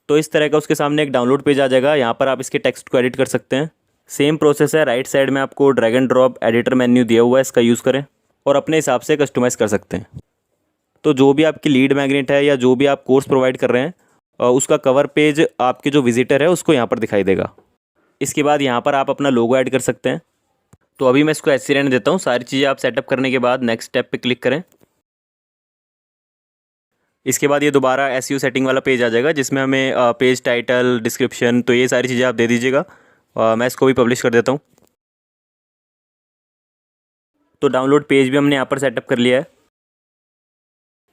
तो इस तरह का उसके सामने एक डाउनलोड पेज आ जाएगा। यहाँ पर आप इसके टेक्स्ट को एडिट कर सकते हैं। सेम प्रोसेस है, राइट साइड में आपको drag and drop editor menu दिया हुआ है, इसका यूज़ करें और अपने हिसाब से कस्टमाइज़ कर सकते हैं। तो जो भी आपकी लीड मैग्नेट है या जो भी आप कोर्स प्रोवाइड कर रहे हैं उसका कवर पेज आपके जो विजिटर है उसको यहाँ पर दिखाई देगा। इसके बाद यहाँ पर आप अपना लोगो ऐड कर सकते हैं। तो अभी मैं इसको ऐसे रहने देता हूँ। सारी चीज़ें आप सेटअप करने के बाद नेक्स्ट स्टेप पे क्लिक करें। इसके बाद ये दोबारा एसईओ सेटिंग वाला पेज आ जाएगा जिसमें हमें पेज टाइटल, डिस्क्रिप्शन, तो ये सारी चीज़ें आप दे दीजिएगा। मैं इसको भी पब्लिश कर देता हूँ। तो डाउनलोड पेज भी हमने यहाँ पर सेटअप कर लिया है।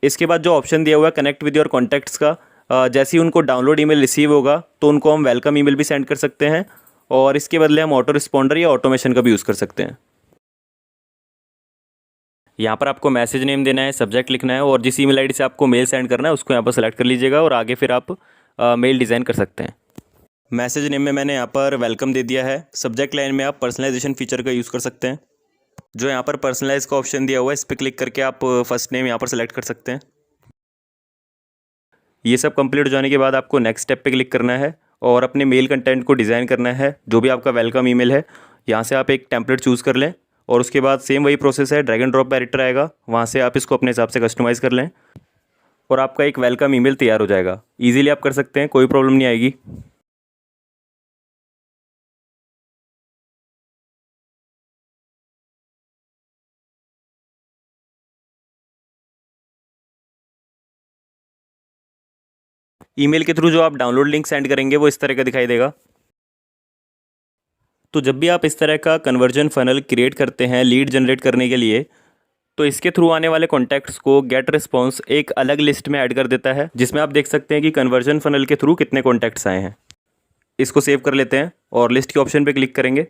इसके बाद जो ऑप्शन दिया हुआ है कनेक्ट विद योर कॉन्टैक्ट्स का, जैसे ही उनको डाउनलोड ईमेल रिसीव होगा तो उनको हम वेलकम ईमेल भी सेंड कर सकते हैं और इसके बदले हम ऑटो रिस्पॉन्डर या ऑटोमेशन का भी यूज़ कर सकते हैं। यहाँ पर आपको मैसेज नेम देना है, सब्जेक्ट लिखना है और जिस ईमेल आईडी से आपको मेल सेंड करना है उसको यहाँ पर सेलेक्ट कर लीजिएगा और आगे फिर आप मेल डिज़ाइन कर सकते हैं। मैसेज नेम में मैंने यहाँ पर वेलकम दे दिया है। सब्जेक्ट लाइन में आप पर्सनलाइजेशन फीचर का यूज़ कर सकते हैं। जो यहाँ पर पर्सनलाइज का ऑप्शन दिया हुआ है इस पर क्लिक करके आप फर्स्ट नेम यहाँ पर सेलेक्ट कर सकते हैं। ये सब कंप्लीट हो जाने के बाद आपको नेक्स्ट स्टेप पे क्लिक करना है और अपने मेल कंटेंट को डिज़ाइन करना है। जो भी आपका वेलकम ईमेल है यहाँ से आप एक टेम्पलेट चूज़ कर लें और उसके बाद सेम वही प्रोसेस है, ड्रैग एंड ड्रॉप एडिटर आएगा, वहाँ से आप इसको अपने हिसाब से कस्टमाइज़ कर लें और आपका एक वेलकम ईमेल तैयार हो जाएगा। ईजिली आप कर सकते हैं, कोई प्रॉब्लम नहीं आएगी। ईमेल के थ्रू जो आप डाउनलोड लिंक सेंड करेंगे वो इस तरह का दिखाई देगा। तो जब भी आप इस तरह का कन्वर्जन फनल क्रिएट करते हैं लीड जनरेट करने के लिए, तो इसके थ्रू आने वाले कॉन्टैक्ट्स को गेट रिस्पॉन्स एक अलग लिस्ट में ऐड कर देता है, जिसमें आप देख सकते हैं कि कन्वर्जन फनल के थ्रू कितने कॉन्टैक्ट्स आए हैं। इसको सेव कर लेते हैं और लिस्ट के ऑप्शन पे क्लिक करेंगे।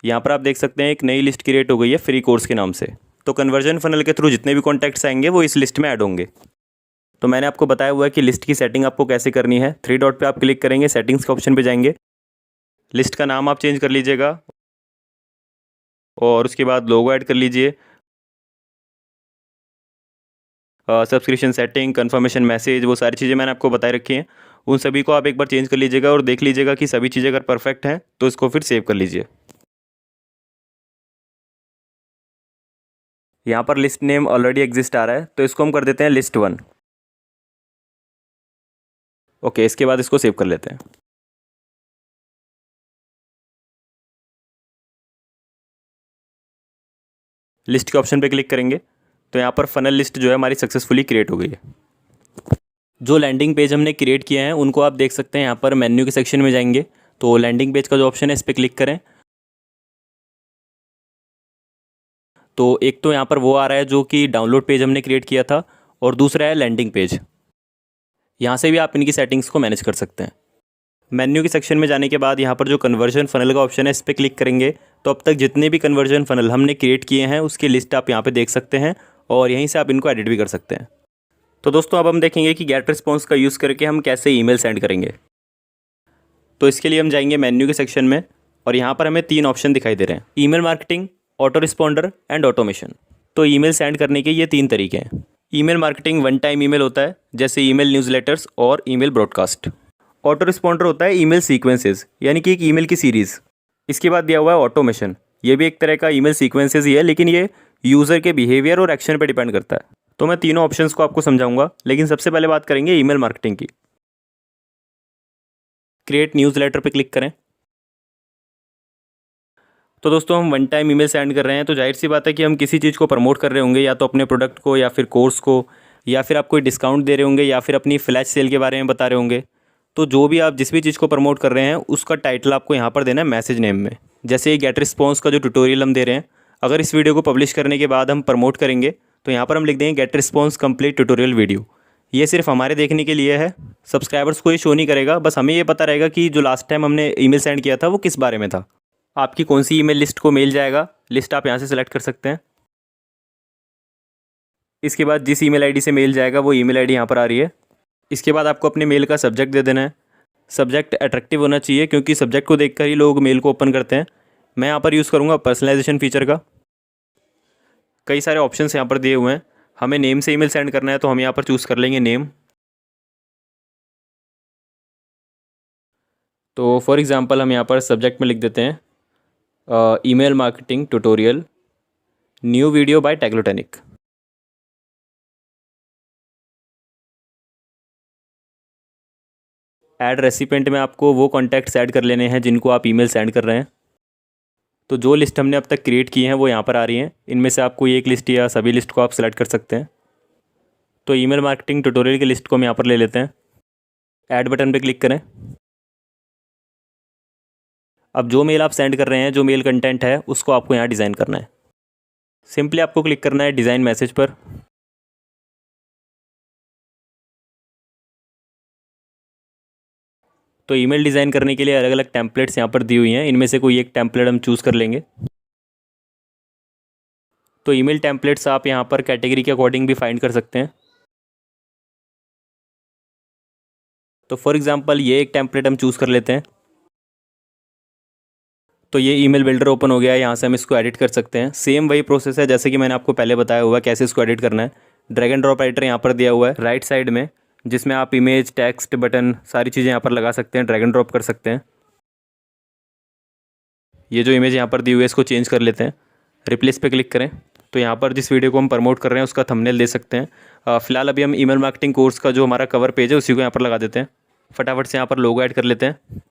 यहाँ पर आप देख सकते हैं एक नई लिस्ट क्रिएट हो गई है फ्री कोर्स के नाम से। तो कन्वर्जन फनल के थ्रू जितने भी कॉन्टैक्ट्स आएंगे वो इस लिस्ट में ऐड होंगे। तो मैंने आपको बताया हुआ है कि लिस्ट की सेटिंग आपको कैसे करनी है। 3 डॉट पे आप क्लिक करेंगे, सेटिंग्स के ऑप्शन पे जाएंगे, लिस्ट का नाम आप चेंज कर लीजिएगा और उसके बाद लोगो ऐड कर लीजिए। सब्सक्रिप्शन सेटिंग, कन्फर्मेशन मैसेज, वो सारी चीज़ें मैंने आपको बताई रखी हैं। उन सभी को आप एक बार चेंज कर लीजिएगा और देख लीजिएगा कि सभी चीज़ें अगर परफेक्ट हैं तो इसको फिर सेव कर लीजिए। यहाँ पर लिस्ट नेम ऑलरेडी एग्जिस्ट आ रहा है तो इसको हम कर देते हैं लिस्ट 1। ओके, इसके बाद इसको सेव कर लेते हैं। लिस्ट के ऑप्शन पे क्लिक करेंगे तो यहाँ पर फनल लिस्ट जो है हमारी सक्सेसफुली क्रिएट हो गई है। जो लैंडिंग पेज हमने क्रिएट किए हैं उनको आप देख सकते हैं। यहाँ पर मेन्यू के सेक्शन में जाएंगे तो लैंडिंग पेज का जो ऑप्शन है इस पर क्लिक करें। तो एक तो यहाँ पर वो आ रहा है जो कि डाउनलोड पेज हमने क्रिएट किया था और दूसरा है लैंडिंग पेज। यहाँ से भी आप इनकी सेटिंग्स को मैनेज कर सकते हैं। मेन्यू के सेक्शन में जाने के बाद यहाँ पर जो कन्वर्जन फनल का ऑप्शन है इस पर क्लिक करेंगे तो अब तक जितने भी कन्वर्जन फनल हमने क्रिएट किए हैं उसकी लिस्ट आप यहाँ पे देख सकते हैं और यहीं से आप इनको एडिट भी कर सकते हैं। तो दोस्तों अब हम देखेंगे कि गेट रिस्पॉन्स का यूज़ करके हम कैसे ईमेल सेंड करेंगे। तो इसके लिए हम जाएंगे मेन्यू के सेक्शन में और यहाँ पर हमें 3 ऑप्शन दिखाई दे रहे हैं, email marketing, auto responder and automation. तो ईमेल सेंड करने के ये 3 तरीके हैं। Email marketing one time email होता है, जैसे ईमेल न्यूज़लेटर्स और ईमेल ब्रॉडकास्ट। ऑटो रिस्पॉन्डर होता है ईमेल सीक्वेंसेस, यानी कि एक ईमेल की सीरीज़। इसके बाद दिया हुआ है ऑटोमेशन, ये भी एक तरह का ईमेल सीक्वेंसेस ही है, लेकिन ये यूज़र के बिहेवियर और एक्शन पर डिपेंड करता है। तो मैं तीनों ऑप्शंस को आपको समझाऊंगा, लेकिन सबसे पहले बात करेंगे ईमेल मार्केटिंग की। क्रिएट न्यूज़लेटर पे क्लिक करें। तो दोस्तों हम वन टाइम ईमेल सेंड कर रहे हैं तो जाहिर सी बात है कि हम किसी चीज़ को प्रमोट कर रहे होंगे, या तो अपने प्रोडक्ट को या फिर कोर्स को, या फिर आप कोई डिस्काउंट दे रहे होंगे, या फिर अपनी फ्लैश सेल के बारे में बता रहे होंगे। तो जो भी आप जिस भी चीज़ को प्रमोट कर रहे हैं उसका टाइटल आपको यहाँ पर देना है मैसेज नेम में। जैसे गेट रिस्पॉन्स का जो ट्यूटोरियल हम दे रहे हैं, अगर इस वीडियो को पब्लिश करने के बाद हम प्रमोट करेंगे तो यहाँ पर हम लिख देंगे GetResponse complete tutorial video. ये सिर्फ हमारे देखने के लिए है, सब्सक्राइबर्स को ये शो नहीं करेगा, बस हमें ये पता रहेगा कि जो लास्ट टाइम हमने ईमेल सेंड किया था वो किस बारे में था। आपकी कौन सी ईमेल लिस्ट को मेल जाएगा, लिस्ट आप यहाँ से सेलेक्ट कर सकते हैं। इसके बाद जिस ईमेल आईडी से मेल जाएगा वो ईमेल आईडी यहाँ पर आ रही है। इसके बाद आपको अपने मेल का सब्जेक्ट दे देना है। सब्जेक्ट अट्रैक्टिव होना चाहिए क्योंकि सब्जेक्ट को देखकर ही लोग मेल को ओपन करते हैं। मैं यहाँ पर यूज़ करूँगा पर्सनलाइजेशन फीचर का। कई सारे ऑप्शंस यहाँ पर दिए हुए हैं। हमें नेम से ईमेल सेंड करना है तो हम यहाँ पर चूज़ कर लेंगे नेम। तो फॉर एग्ज़ाम्पल हम यहाँ पर सब्जेक्ट में लिख देते हैं email marketing tutorial new video by Technotenic. Add recipient में आपको वो कॉन्टैक्ट्स ऐड कर लेने हैं जिनको आप ईमेल सेंड कर रहे हैं। तो जो लिस्ट हमने अब तक क्रिएट की हैं वो यहाँ पर आ रही हैं। इनमें से आपको एक लिस्ट या सभी लिस्ट को आप सेलेक्ट कर सकते हैं। तो ईमेल मार्केटिंग ट्यूटोरियल की लिस्ट को हम यहाँ पर ले लेते हैं। ऐड बटन पे क्लिक करें। अब जो मेल आप सेंड कर रहे हैं, जो मेल कंटेंट है, उसको आपको यहाँ डिज़ाइन करना है। सिंपली आपको क्लिक करना है डिज़ाइन मैसेज पर। तो ईमेल डिज़ाइन करने के लिए अलग अलग टेम्पलेट्स यहाँ पर दी हुई हैं, इनमें से कोई एक टेम्पलेट हम चूज़ कर लेंगे। तो ईमेल टेम्पलेट्स आप यहाँ पर कैटेगरी के अकॉर्डिंग भी फाइंड कर सकते हैं। तो फॉर एग्जांपल ये एक टेम्पलेट हम चूज़ कर लेते हैं। तो ये ईमेल बिल्डर ओपन हो गया है, यहाँ से हम इसको एडिट कर सकते हैं। सेम वही प्रोसेस है जैसे कि मैंने आपको पहले बताया हुआ है कैसे इसको एडिट करना है। ड्रैग एंड ड्रॉप एडिटर यहाँ पर दिया हुआ है राइट साइड में, जिसमें आप इमेज, टेक्स्ट, बटन सारी चीज़ें यहाँ पर लगा सकते हैं, ड्रैग एंड ड्रॉप कर सकते हैं। ये जो इमेज यहाँ पर दी हुई है इसको चेंज कर लेते हैं। रिप्लेस पे क्लिक करें तो यहाँ पर जिस वीडियो को हम प्रमोट कर रहे हैं उसका थंबनेल दे सकते हैं। फिलहाल अभी हम ईमेल मार्केटिंग कोर्स का जो हमारा कवर पेज है उसी को यहाँ पर लगा देते हैं। फटाफट से यहाँ पर लोगो ऐड कर लेते हैं।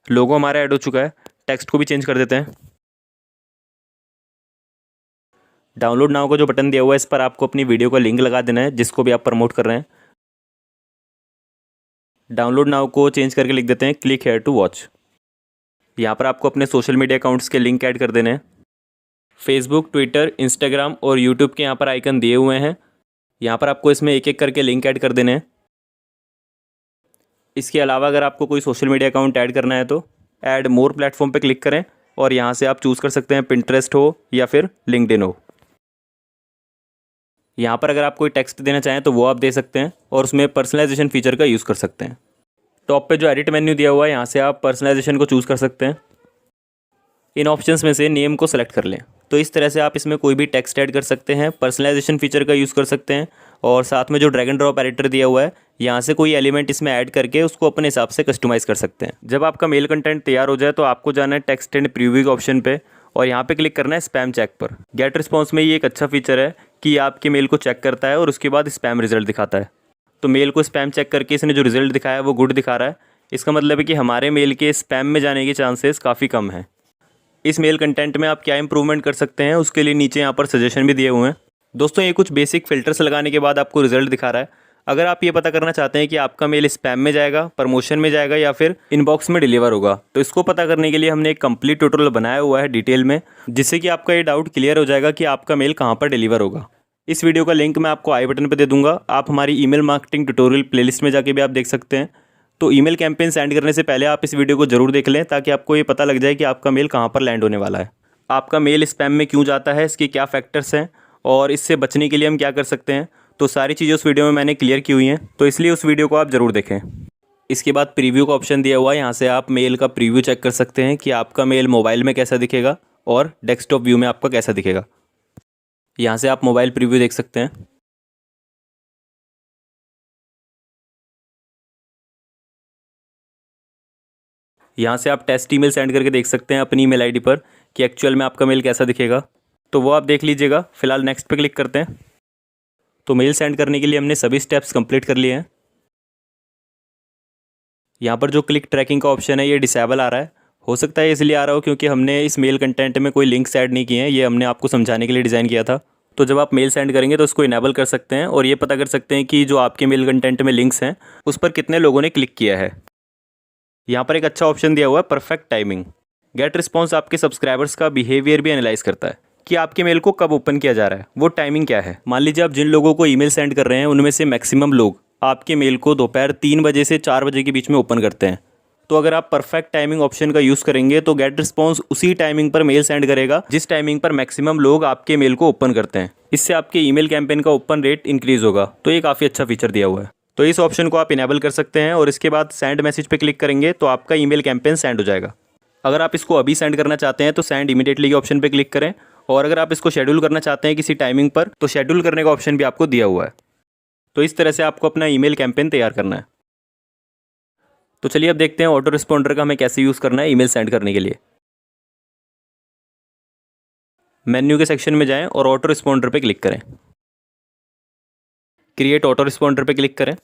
लोगो हमारा ऐड हो चुका है। टेक्स्ट को भी चेंज कर देते हैं। डाउनलोड नाउ का जो बटन दिया हुआ है इस पर आपको अपनी वीडियो का लिंक लगा देना है जिसको भी आप प्रमोट कर रहे हैं। डाउनलोड नाउ को चेंज करके लिख देते हैं क्लिक हेयर टू वॉच। यहाँ पर आपको अपने सोशल मीडिया अकाउंट्स के लिंक ऐड कर देने हैं। फेसबुक, ट्विटर, इंस्टाग्राम और यूट्यूब के यहाँ पर आइकन दिए हुए हैं। यहाँ पर आपको इसमें एक एक करके लिंक ऐड कर देने हैं। इसके अलावा अगर आपको कोई सोशल मीडिया अकाउंट ऐड करना है तो ऐड मोर प्लेटफॉर्म पे क्लिक करें और यहाँ से आप चूज़ कर सकते हैं पिंटरेस्ट हो या फिर लिंक्डइन हो। यहाँ पर अगर आप कोई टेक्स्ट देना चाहें तो वो आप दे सकते हैं और उसमें पर्सनलाइजेशन फीचर का यूज़ कर सकते हैं। टॉप पे जो एडिट मेन्यू दिया हुआ है यहाँ से आप पर्सनलाइजेशन को चूज़ कर सकते हैं। इन ऑप्शंस में से नेम को सेलेक्ट कर लें। तो इस तरह से आप इसमें कोई भी टेक्स्ट ऐड कर सकते हैं, पर्सनलाइजेशन फीचर का यूज़ कर सकते हैं और साथ में जो ड्रैग एंड ड्रॉप एडिटर दिया हुआ है यहाँ से कोई एलिमेंट इसमें ऐड करके उसको अपने हिसाब से कस्टमाइज़ कर सकते हैं। जब आपका मेल कंटेंट तैयार हो जाए तो आपको जाना है टेक्स्ट एंड प्रीव्यू के ऑप्शन पे और यहाँ पे क्लिक करना है स्पैम चेक पर। गेट रिस्पॉन्स में ये एक अच्छा फीचर है कि आपके मेल को चेक करता है और उसके बाद स्पैम रिजल्ट दिखाता है। तो मेल को स्पैम चेक करके इसने जो रिजल्ट दिखाया है वो गुड दिखा रहा है। इसका मतलब है कि हमारे मेल के स्पैम में जाने के चांसेस काफ़ी कम हैं। इस मेल कंटेंट में आप क्या इंप्रूवमेंट कर सकते हैं उसके लिए नीचे यहाँ पर सजेशन भी दिए हुए हैं। दोस्तों ये कुछ बेसिक फ़िल्टर्स लगाने के बाद आपको रिजल्ट दिखा रहा है। अगर आप ये पता करना चाहते हैं कि आपका मेल स्पैम में जाएगा, प्रमोशन में जाएगा या फिर इनबॉक्स में डिलीवर होगा, तो इसको पता करने के लिए हमने एक कंप्लीट ट्यूटोरियल बनाया हुआ है डिटेल में, जिससे कि आपका ये डाउट क्लियर हो जाएगा कि आपका मेल कहाँ पर डिलीवर होगा। इस वीडियो का लिंक मैं आपको आई बटन पर दे दूंगा। आप हमारी ईमेल मार्केटिंग ट्यूटोरियल प्लेलिस्ट में जाके भी आप देख सकते हैं। तो ईमेल कैंपेन सेंड करने से पहले आप इस वीडियो को जरूर देख लें ताकि आपको ये पता लग जाए कि आपका मेल कहाँ पर लैंड होने वाला है, आपका मेल स्पैम में क्यों जाता है, इसके क्या फैक्टर्स हैं और इससे बचने के लिए हम क्या कर सकते हैं। तो सारी चीज़ें उस वीडियो में मैंने क्लियर की हुई हैं, तो इसलिए उस वीडियो को आप ज़रूर देखें। इसके बाद प्रीव्यू का ऑप्शन दिया हुआ है, यहाँ से आप मेल का प्रीव्यू चेक कर सकते हैं कि आपका मेल मोबाइल में कैसा दिखेगा और डेस्कटॉप व्यू में आपका कैसा दिखेगा। यहाँ से आप मोबाइल प्रीव्यू देख सकते हैं। यहाँ से आप टेस्ट ईमेल सेंड करके देख सकते हैं अपनी ईमेल आईडी पर कि एक्चुअल में आपका मेल कैसा दिखेगा, तो वो आप देख लीजिएगा। फिलहाल नेक्स्ट पे क्लिक करते हैं। तो मेल सेंड करने के लिए हमने सभी स्टेप्स कंप्लीट कर लिए हैं। यहाँ पर जो क्लिक ट्रैकिंग का ऑप्शन है ये डिसेबल आ रहा है। हो सकता है इसलिए आ रहा हो क्योंकि हमने इस मेल कंटेंट में कोई लिंक्स ऐड नहीं किए हैं, ये हमने आपको समझाने के लिए डिज़ाइन किया था। तो जब आप मेल सेंड करेंगे तो उसको इनेबल कर सकते हैं और ये पता कर सकते हैं कि जो आपके मेल कंटेंट में लिंक्स हैं उस पर कितने लोगों ने क्लिक किया है। यहाँ पर एक अच्छा ऑप्शन दिया हुआ है परफेक्ट टाइमिंग। गेट रिस्पॉन्स आपके सब्सक्राइबर्स का बिहेवियर भी एनालाइज करता है कि आपके मेल को कब ओपन किया जा रहा है, वो टाइमिंग क्या है। मान लीजिए आप जिन लोगों को ईमेल सेंड कर रहे हैं उनमें से मैक्सिमम लोग आपके मेल को दोपहर 3 बजे से 4 बजे के बीच में ओपन करते हैं। तो अगर आप परफेक्ट टाइमिंग ऑप्शन का यूज़ करेंगे तो गेट रिस्पॉन्स उसी टाइमिंग पर मेल सेंड करेगा जिस टाइमिंग पर मैक्सिमम लोग आपके मेल को ओपन करते हैं। इससे आपके ईमेल कैंपेन का ओपन रेट इंक्रीज होगा। तो ये काफ़ी अच्छा फीचर दिया हुआ है। तो इस ऑप्शन को आप इनेबल कर सकते हैं और इसके बाद सेंड मैसेज पे क्लिक करेंगे तो आपका ईमेल कैंपेन सेंड हो जाएगा। अगर आप इसको अभी सेंड करना चाहते हैं तो सेंड इमीडिएटली के ऑप्शन पे क्लिक करें और अगर आप इसको शेड्यूल करना चाहते हैं किसी टाइमिंग पर तो शेड्यूल करने का ऑप्शन भी आपको दिया हुआ है। तो इस तरह से आपको अपना ईमेल कैंपेन तैयार करना है। तो चलिए अब देखते हैं ऑटो रिस्पॉन्डर का हमें कैसे यूज़ करना है ईमेल सेंड करने के लिए। मेन्यू के सेक्शन में जाएं और ऑटो रिस्पॉन्डर पे क्लिक करें। क्रिएट ऑटो रिस्पॉन्डर पे क्लिक करें।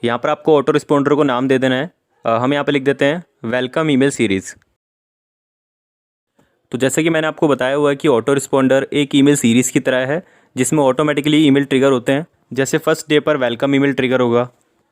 यहाँ पर आपको ऑटो रिस्पॉन्डर को नाम दे देना है। हम यहाँ पे लिख देते हैं वेलकम ईमेल सीरीज़। तो जैसे कि मैंने आपको बताया हुआ है कि ऑटो रिस्पॉन्डर एक ईमेल सीरीज़ की तरह है जिसमें ऑटोमेटिकली ईमेल ट्रिगर होते हैं। जैसे फर्स्ट डे पर वेलकम ईमेल ट्रिगर होगा,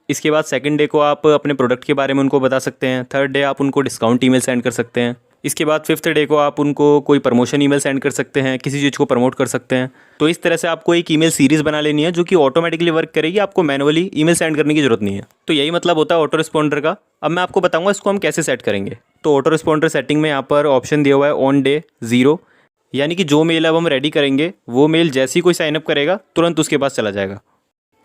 इसके बाद सेकंड डे को आप अपने प्रोडक्ट के बारे में उनको बता सकते हैं, थर्ड डे आप उनको डिस्काउंट ईमेल सेंड कर सकते हैं, इसके बाद 5th डे को आप उनको कोई प्रमोशन ईमेल सेंड कर सकते हैं, किसी चीज़ को प्रमोट कर सकते हैं। तो इस तरह से आपको एक ईमेल सीरीज़ बना लेनी है जो कि ऑटोमेटिकली वर्क करेगी, आपको मैनुअली ईमेल सेंड करने की जरूरत नहीं है। तो यही मतलब होता है ऑटो रिस्पॉन्डर का। अब मैं आपको बताऊंगा इसको हम कैसे सेट करेंगे। तो ऑटो रिस्पॉन्डर सेटिंग में यहाँ पर ऑप्शन दिया हुआ है ऑन डे 0, यानी कि जो मेल अब हम रेडी करेंगे वो मेल जैसे ही कोई साइनअप करेगा तुरंत उसके पास चला जाएगा।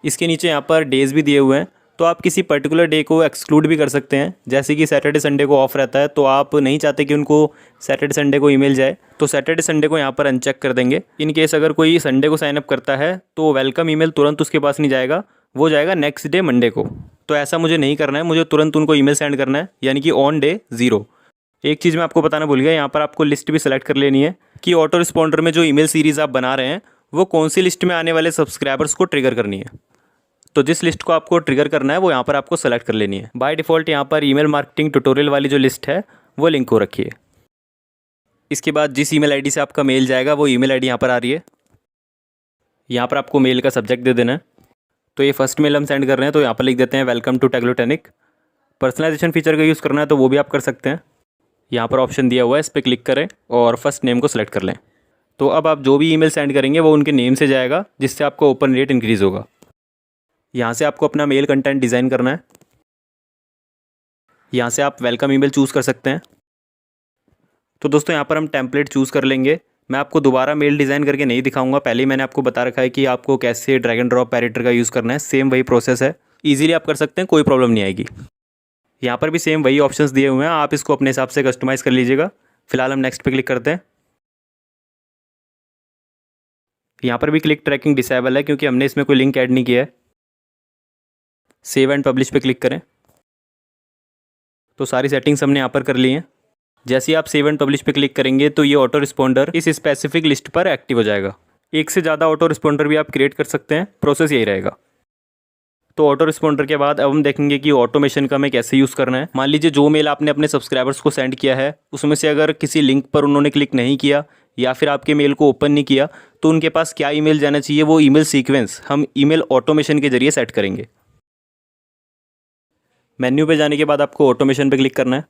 इसके नीचे यहाँ पर डेज़ भी दिए हुए हैं, तो आप किसी पर्टिकुलर डे को एक्सक्लूड भी कर सकते हैं। जैसे कि सैटरडे संडे को ऑफ रहता है, तो आप नहीं चाहते कि उनको सैटरडे संडे को ईमेल जाए, तो सैटरडे संडे को यहाँ पर अनचेक कर देंगे। इन केस अगर कोई संडे को साइनअप करता है तो वेलकम ईमेल तुरंत उसके पास नहीं जाएगा, वो जाएगा नेक्स्ट डे मंडे को। तो ऐसा मुझे नहीं करना है, मुझे तुरंत उनको ईमेल सेंड करना है, यानी कि ऑन डे 0। एक चीज़ मैं आपको बताना भूल गया, यहाँ पर आपको लिस्ट भी सेलेक्ट कर लेनी है कि ऑटो रिस्पॉन्डर में जो ईमेल सीरीज़ आप बना रहे हैं वो कौन सी लिस्ट में आने वाले सब्सक्राइबर्स को ट्रिगर करनी है। तो जिस लिस्ट को आपको ट्रिगर करना है वो यहाँ पर आपको सेलेक्ट कर लेनी है। बाय डिफ़ॉल्ट यहाँ पर ईमेल मार्केटिंग ट्यूटोरियल वाली जो लिस्ट है वो लिंक हो रखी है। इसके बाद जिस ईमेल आईडी से आपका मेल जाएगा वो ईमेल आईडी यहाँ पर आ रही है। यहाँ पर आपको मेल का सब्जेक्ट दे देना है। तो ये फर्स्ट मेल हम सेंड कर रहे हैं, तो यहाँ पर लिख देते हैं वेलकम टू टेक्नोटेनिक। पर्सनलाइजेशन फीचर का यूज़ करना है तो वो भी आप कर सकते हैं। यहाँ पर ऑप्शन दिया हुआ है, इस पर क्लिक करें और फर्स्ट नेम को सिलेक्ट कर लें। तो अब आप जो भी ईमेल सेंड करेंगे वो उनके नेम से जाएगा, जिससे आपको ओपन रेट इंक्रीज़ होगा। यहाँ से आपको अपना मेल कंटेंट डिज़ाइन करना है। यहाँ से आप वेलकम ईमेल चूज़ कर सकते हैं। तो दोस्तों यहाँ पर हम टेम्पलेट चूज़ कर लेंगे। मैं आपको दोबारा मेल डिज़ाइन करके नहीं दिखाऊंगा, पहले ही मैंने आपको बता रखा है कि आपको कैसे ड्रैग एंड ड्रॉप पैरेटर का यूज़ करना है। सेम वही प्रोसेस है, ईजिली आप कर सकते हैं, कोई प्रॉब्लम नहीं आएगी। यहाँ पर भी सेम वही ऑप्शंस दिए हुए हैं, आप इसको अपने हिसाब से कस्टमाइज़ कर लीजिएगा। फिलहाल हम नेक्स्ट पे क्लिक करते हैं। यहाँ पर भी क्लिक ट्रैकिंग डिसेबल है क्योंकि हमने इसमें कोई लिंक ऐड नहीं किया है। सेव एंड पब्लिश पे क्लिक करें। तो सारी सेटिंग्स हमने यहाँ पर कर ली हैं। जैसे ही आप सेव एंड पब्लिश पे क्लिक करेंगे तो ये ऑटो रिस्पॉन्डर इस स्पेसिफिक लिस्ट पर एक्टिव हो जाएगा। एक से ज़्यादा ऑटो रिस्पॉन्डर भी आप क्रिएट कर सकते हैं, प्रोसेस यही रहेगा। तो ऑटो रिस्पॉन्डर के बाद अब हम देखेंगे कि ऑटोमेशन का हमें कैसे यूज़ करना है। मान लीजिए जो मेल आपने अपने सब्सक्राइबर्स को सेंड किया है उसमें से अगर किसी लिंक पर उन्होंने क्लिक नहीं किया या फिर आपके मेल को ओपन नहीं किया, तो उनके पास क्या ईमेल जाना चाहिए, वो ईमेल सीक्वेंस हम ईमेल ऑटोमेशन के जरिए सेट करेंगे। मेन्यू पे जाने के बाद आपको ऑटोमेशन पे क्लिक करना है।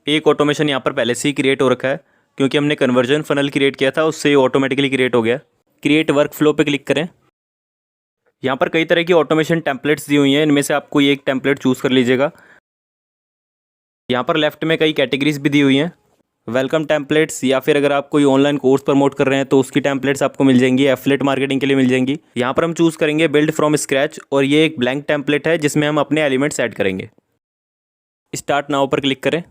एक ऑटोमेशन यहाँ पर पहले से ही क्रिएट हो रखा है क्योंकि हमने कन्वर्जन फनल क्रिएट किया था, उससे ऑटोमेटिकली क्रिएट हो गया। क्रिएट वर्क फ्लो पे क्लिक करें। यहाँ पर कई तरह की ऑटोमेशन टेम्पलेट्स दी हुई हैं, इनमें से आप कोई एक टेम्पलेट चूज़ कर लीजिएगा। यहाँ पर लेफ्ट में कई कैटेगरीज भी दी हुई हैं, वेलकम टेम्पलेट्स, या फिर अगर आप कोई ऑनलाइन कोर्स प्रमोट कर रहे हैं तो उसकी टेम्पलेट्स आपको मिल जाएंगी, एफिलिएट मार्केटिंग के लिए मिल जाएंगी। यहाँ पर हम चूज़ करेंगे बिल्ड फ्रॉम स्क्रैच, और ये एक ब्लैंक टेम्पलेट है जिसमें हम अपने एलिमेंट्स ऐड करेंगे। स्टार्ट नाउ पर क्लिक करें,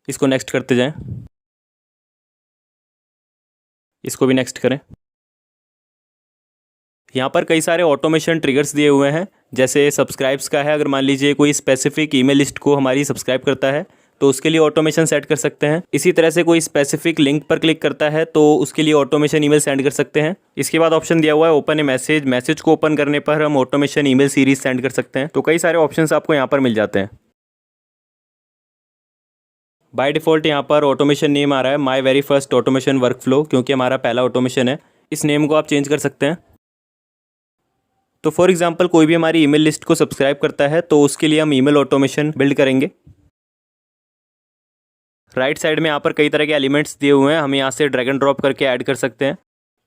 इसको नेक्स्ट करते जाएं, इसको भी नेक्स्ट करें। यहाँ पर कई सारे ऑटोमेशन ट्रिगर्स दिए हुए हैं, जैसे सब्सक्राइब्स का है, अगर मान लीजिए कोई स्पेसिफिक ईमेल लिस्ट को हमारी सब्सक्राइब करता है तो उसके लिए ऑटोमेशन सेट कर सकते हैं। इसी तरह से कोई स्पेसिफिक लिंक पर क्लिक करता है तो उसके लिए ऑटोमेशन ईमेल सेंड कर सकते हैं। इसके बाद ऑप्शन दिया हुआ है ओपन ए मैसेज, मैसेज को ओपन करने पर हम ऑटोमेशन ईमेल सीरीज सेंड कर सकते हैं। तो कई सारे ऑप्शंस आपको यहाँ पर मिल जाते हैं। बाय डिफ़ॉल्ट यहाँ पर ऑटोमेशन नेम आ रहा है my very first automation work flow, क्योंकि हमारा पहला ऑटोमेशन है। इस नेम को आप चेंज कर सकते हैं। तो फॉर एग्जांपल कोई भी हमारी ईमेल लिस्ट को सब्सक्राइब करता है तो उसके लिए हम ईमेल ऑटोमेशन बिल्ड करेंगे। राइट साइड में यहाँ पर कई तरह के एलिमेंट्स दिए हुए हैं, हम यहाँ से ड्रैग एंड ड्रॉप करके ऐड कर सकते हैं।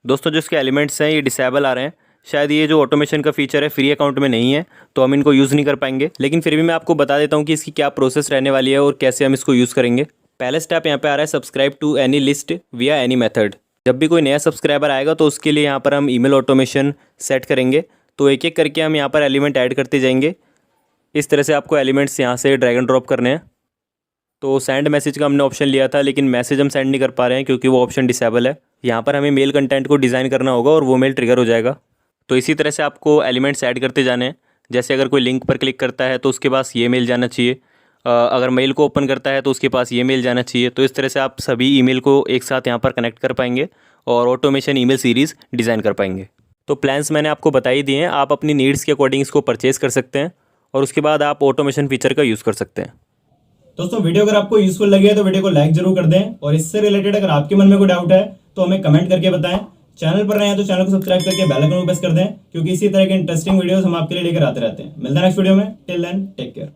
दोस्तों जो इसके एलिमेंट्स हैं ये डिसेबल आ रहे हैं, शायद ये जो ऑटोमेशन का फीचर है फ्री अकाउंट में नहीं है तो हम इनको यूज़ नहीं कर पाएंगे, लेकिन फिर भी मैं आपको बता देता हूँ कि इसकी क्या प्रोसेस रहने वाली है और कैसे हम इसको यूज़ करेंगे। पहला स्टेप यहाँ पे आ रहा है सब्सक्राइब टू एनी लिस्ट विया एनी मेथड। जब भी कोई नया सब्सक्राइबर आएगा तो उसके लिए यहाँ पर हम ईमेल ऑटोमेशन सेट करेंगे। तो एक एक करके हम यहाँ पर एलिमेंट ऐड करते जाएंगे। इस तरह से आपको एलिमेंट्स यहाँ से ड्रैग एंड ड्रॉप करने हैं। तो सेंड मैसेज का हमने ऑप्शन लिया था, लेकिन मैसेज हम सेंड नहीं कर पा रहे हैं क्योंकि वो ऑप्शन डिसेबल है। यहाँ पर हमें मेल कंटेंट को डिज़ाइन करना होगा और वो मेल ट्रिगर हो जाएगा। तो इसी तरह से आपको एलिमेंट्स ऐड करते जाने हैं। जैसे अगर कोई लिंक पर क्लिक करता है तो उसके पास ये मेल जाना चाहिए, अगर मेल को ओपन करता है तो उसके पास ये मेल जाना चाहिए। तो इस तरह से आप सभी ईमेल को एक साथ यहाँ पर कनेक्ट कर पाएंगे और ऑटोमेशन ईमेल सीरीज़ डिज़ाइन कर पाएंगे। तो प्लान्स मैंने आपको बता ही दिए हैं, आप अपनी नीड्स के अकॉर्डिंग इसको परचेज़ कर सकते हैं और उसके बाद आप ऑटोमेशन फीचर का यूज़ कर सकते हैं। दोस्तों वीडियो अगर आपको यूजफुल लगे है तो वीडियो को लाइक जरूर कर दें, और इससे रिलेटेड अगर आपके मन में कोई डाउट है तो हमें कमेंट करके बताएं। चैनल पर रहे हैं तो चैनल को सब्सक्राइब करके बेल आइकन को प्रेस कर दें, क्योंकि इसी तरह के इंटरेस्टिंग वीडियोस हम आपके लिए लेकर आते रहते हैं। मिलते हैं नेक्स्ट वीडियो में। Till then take care.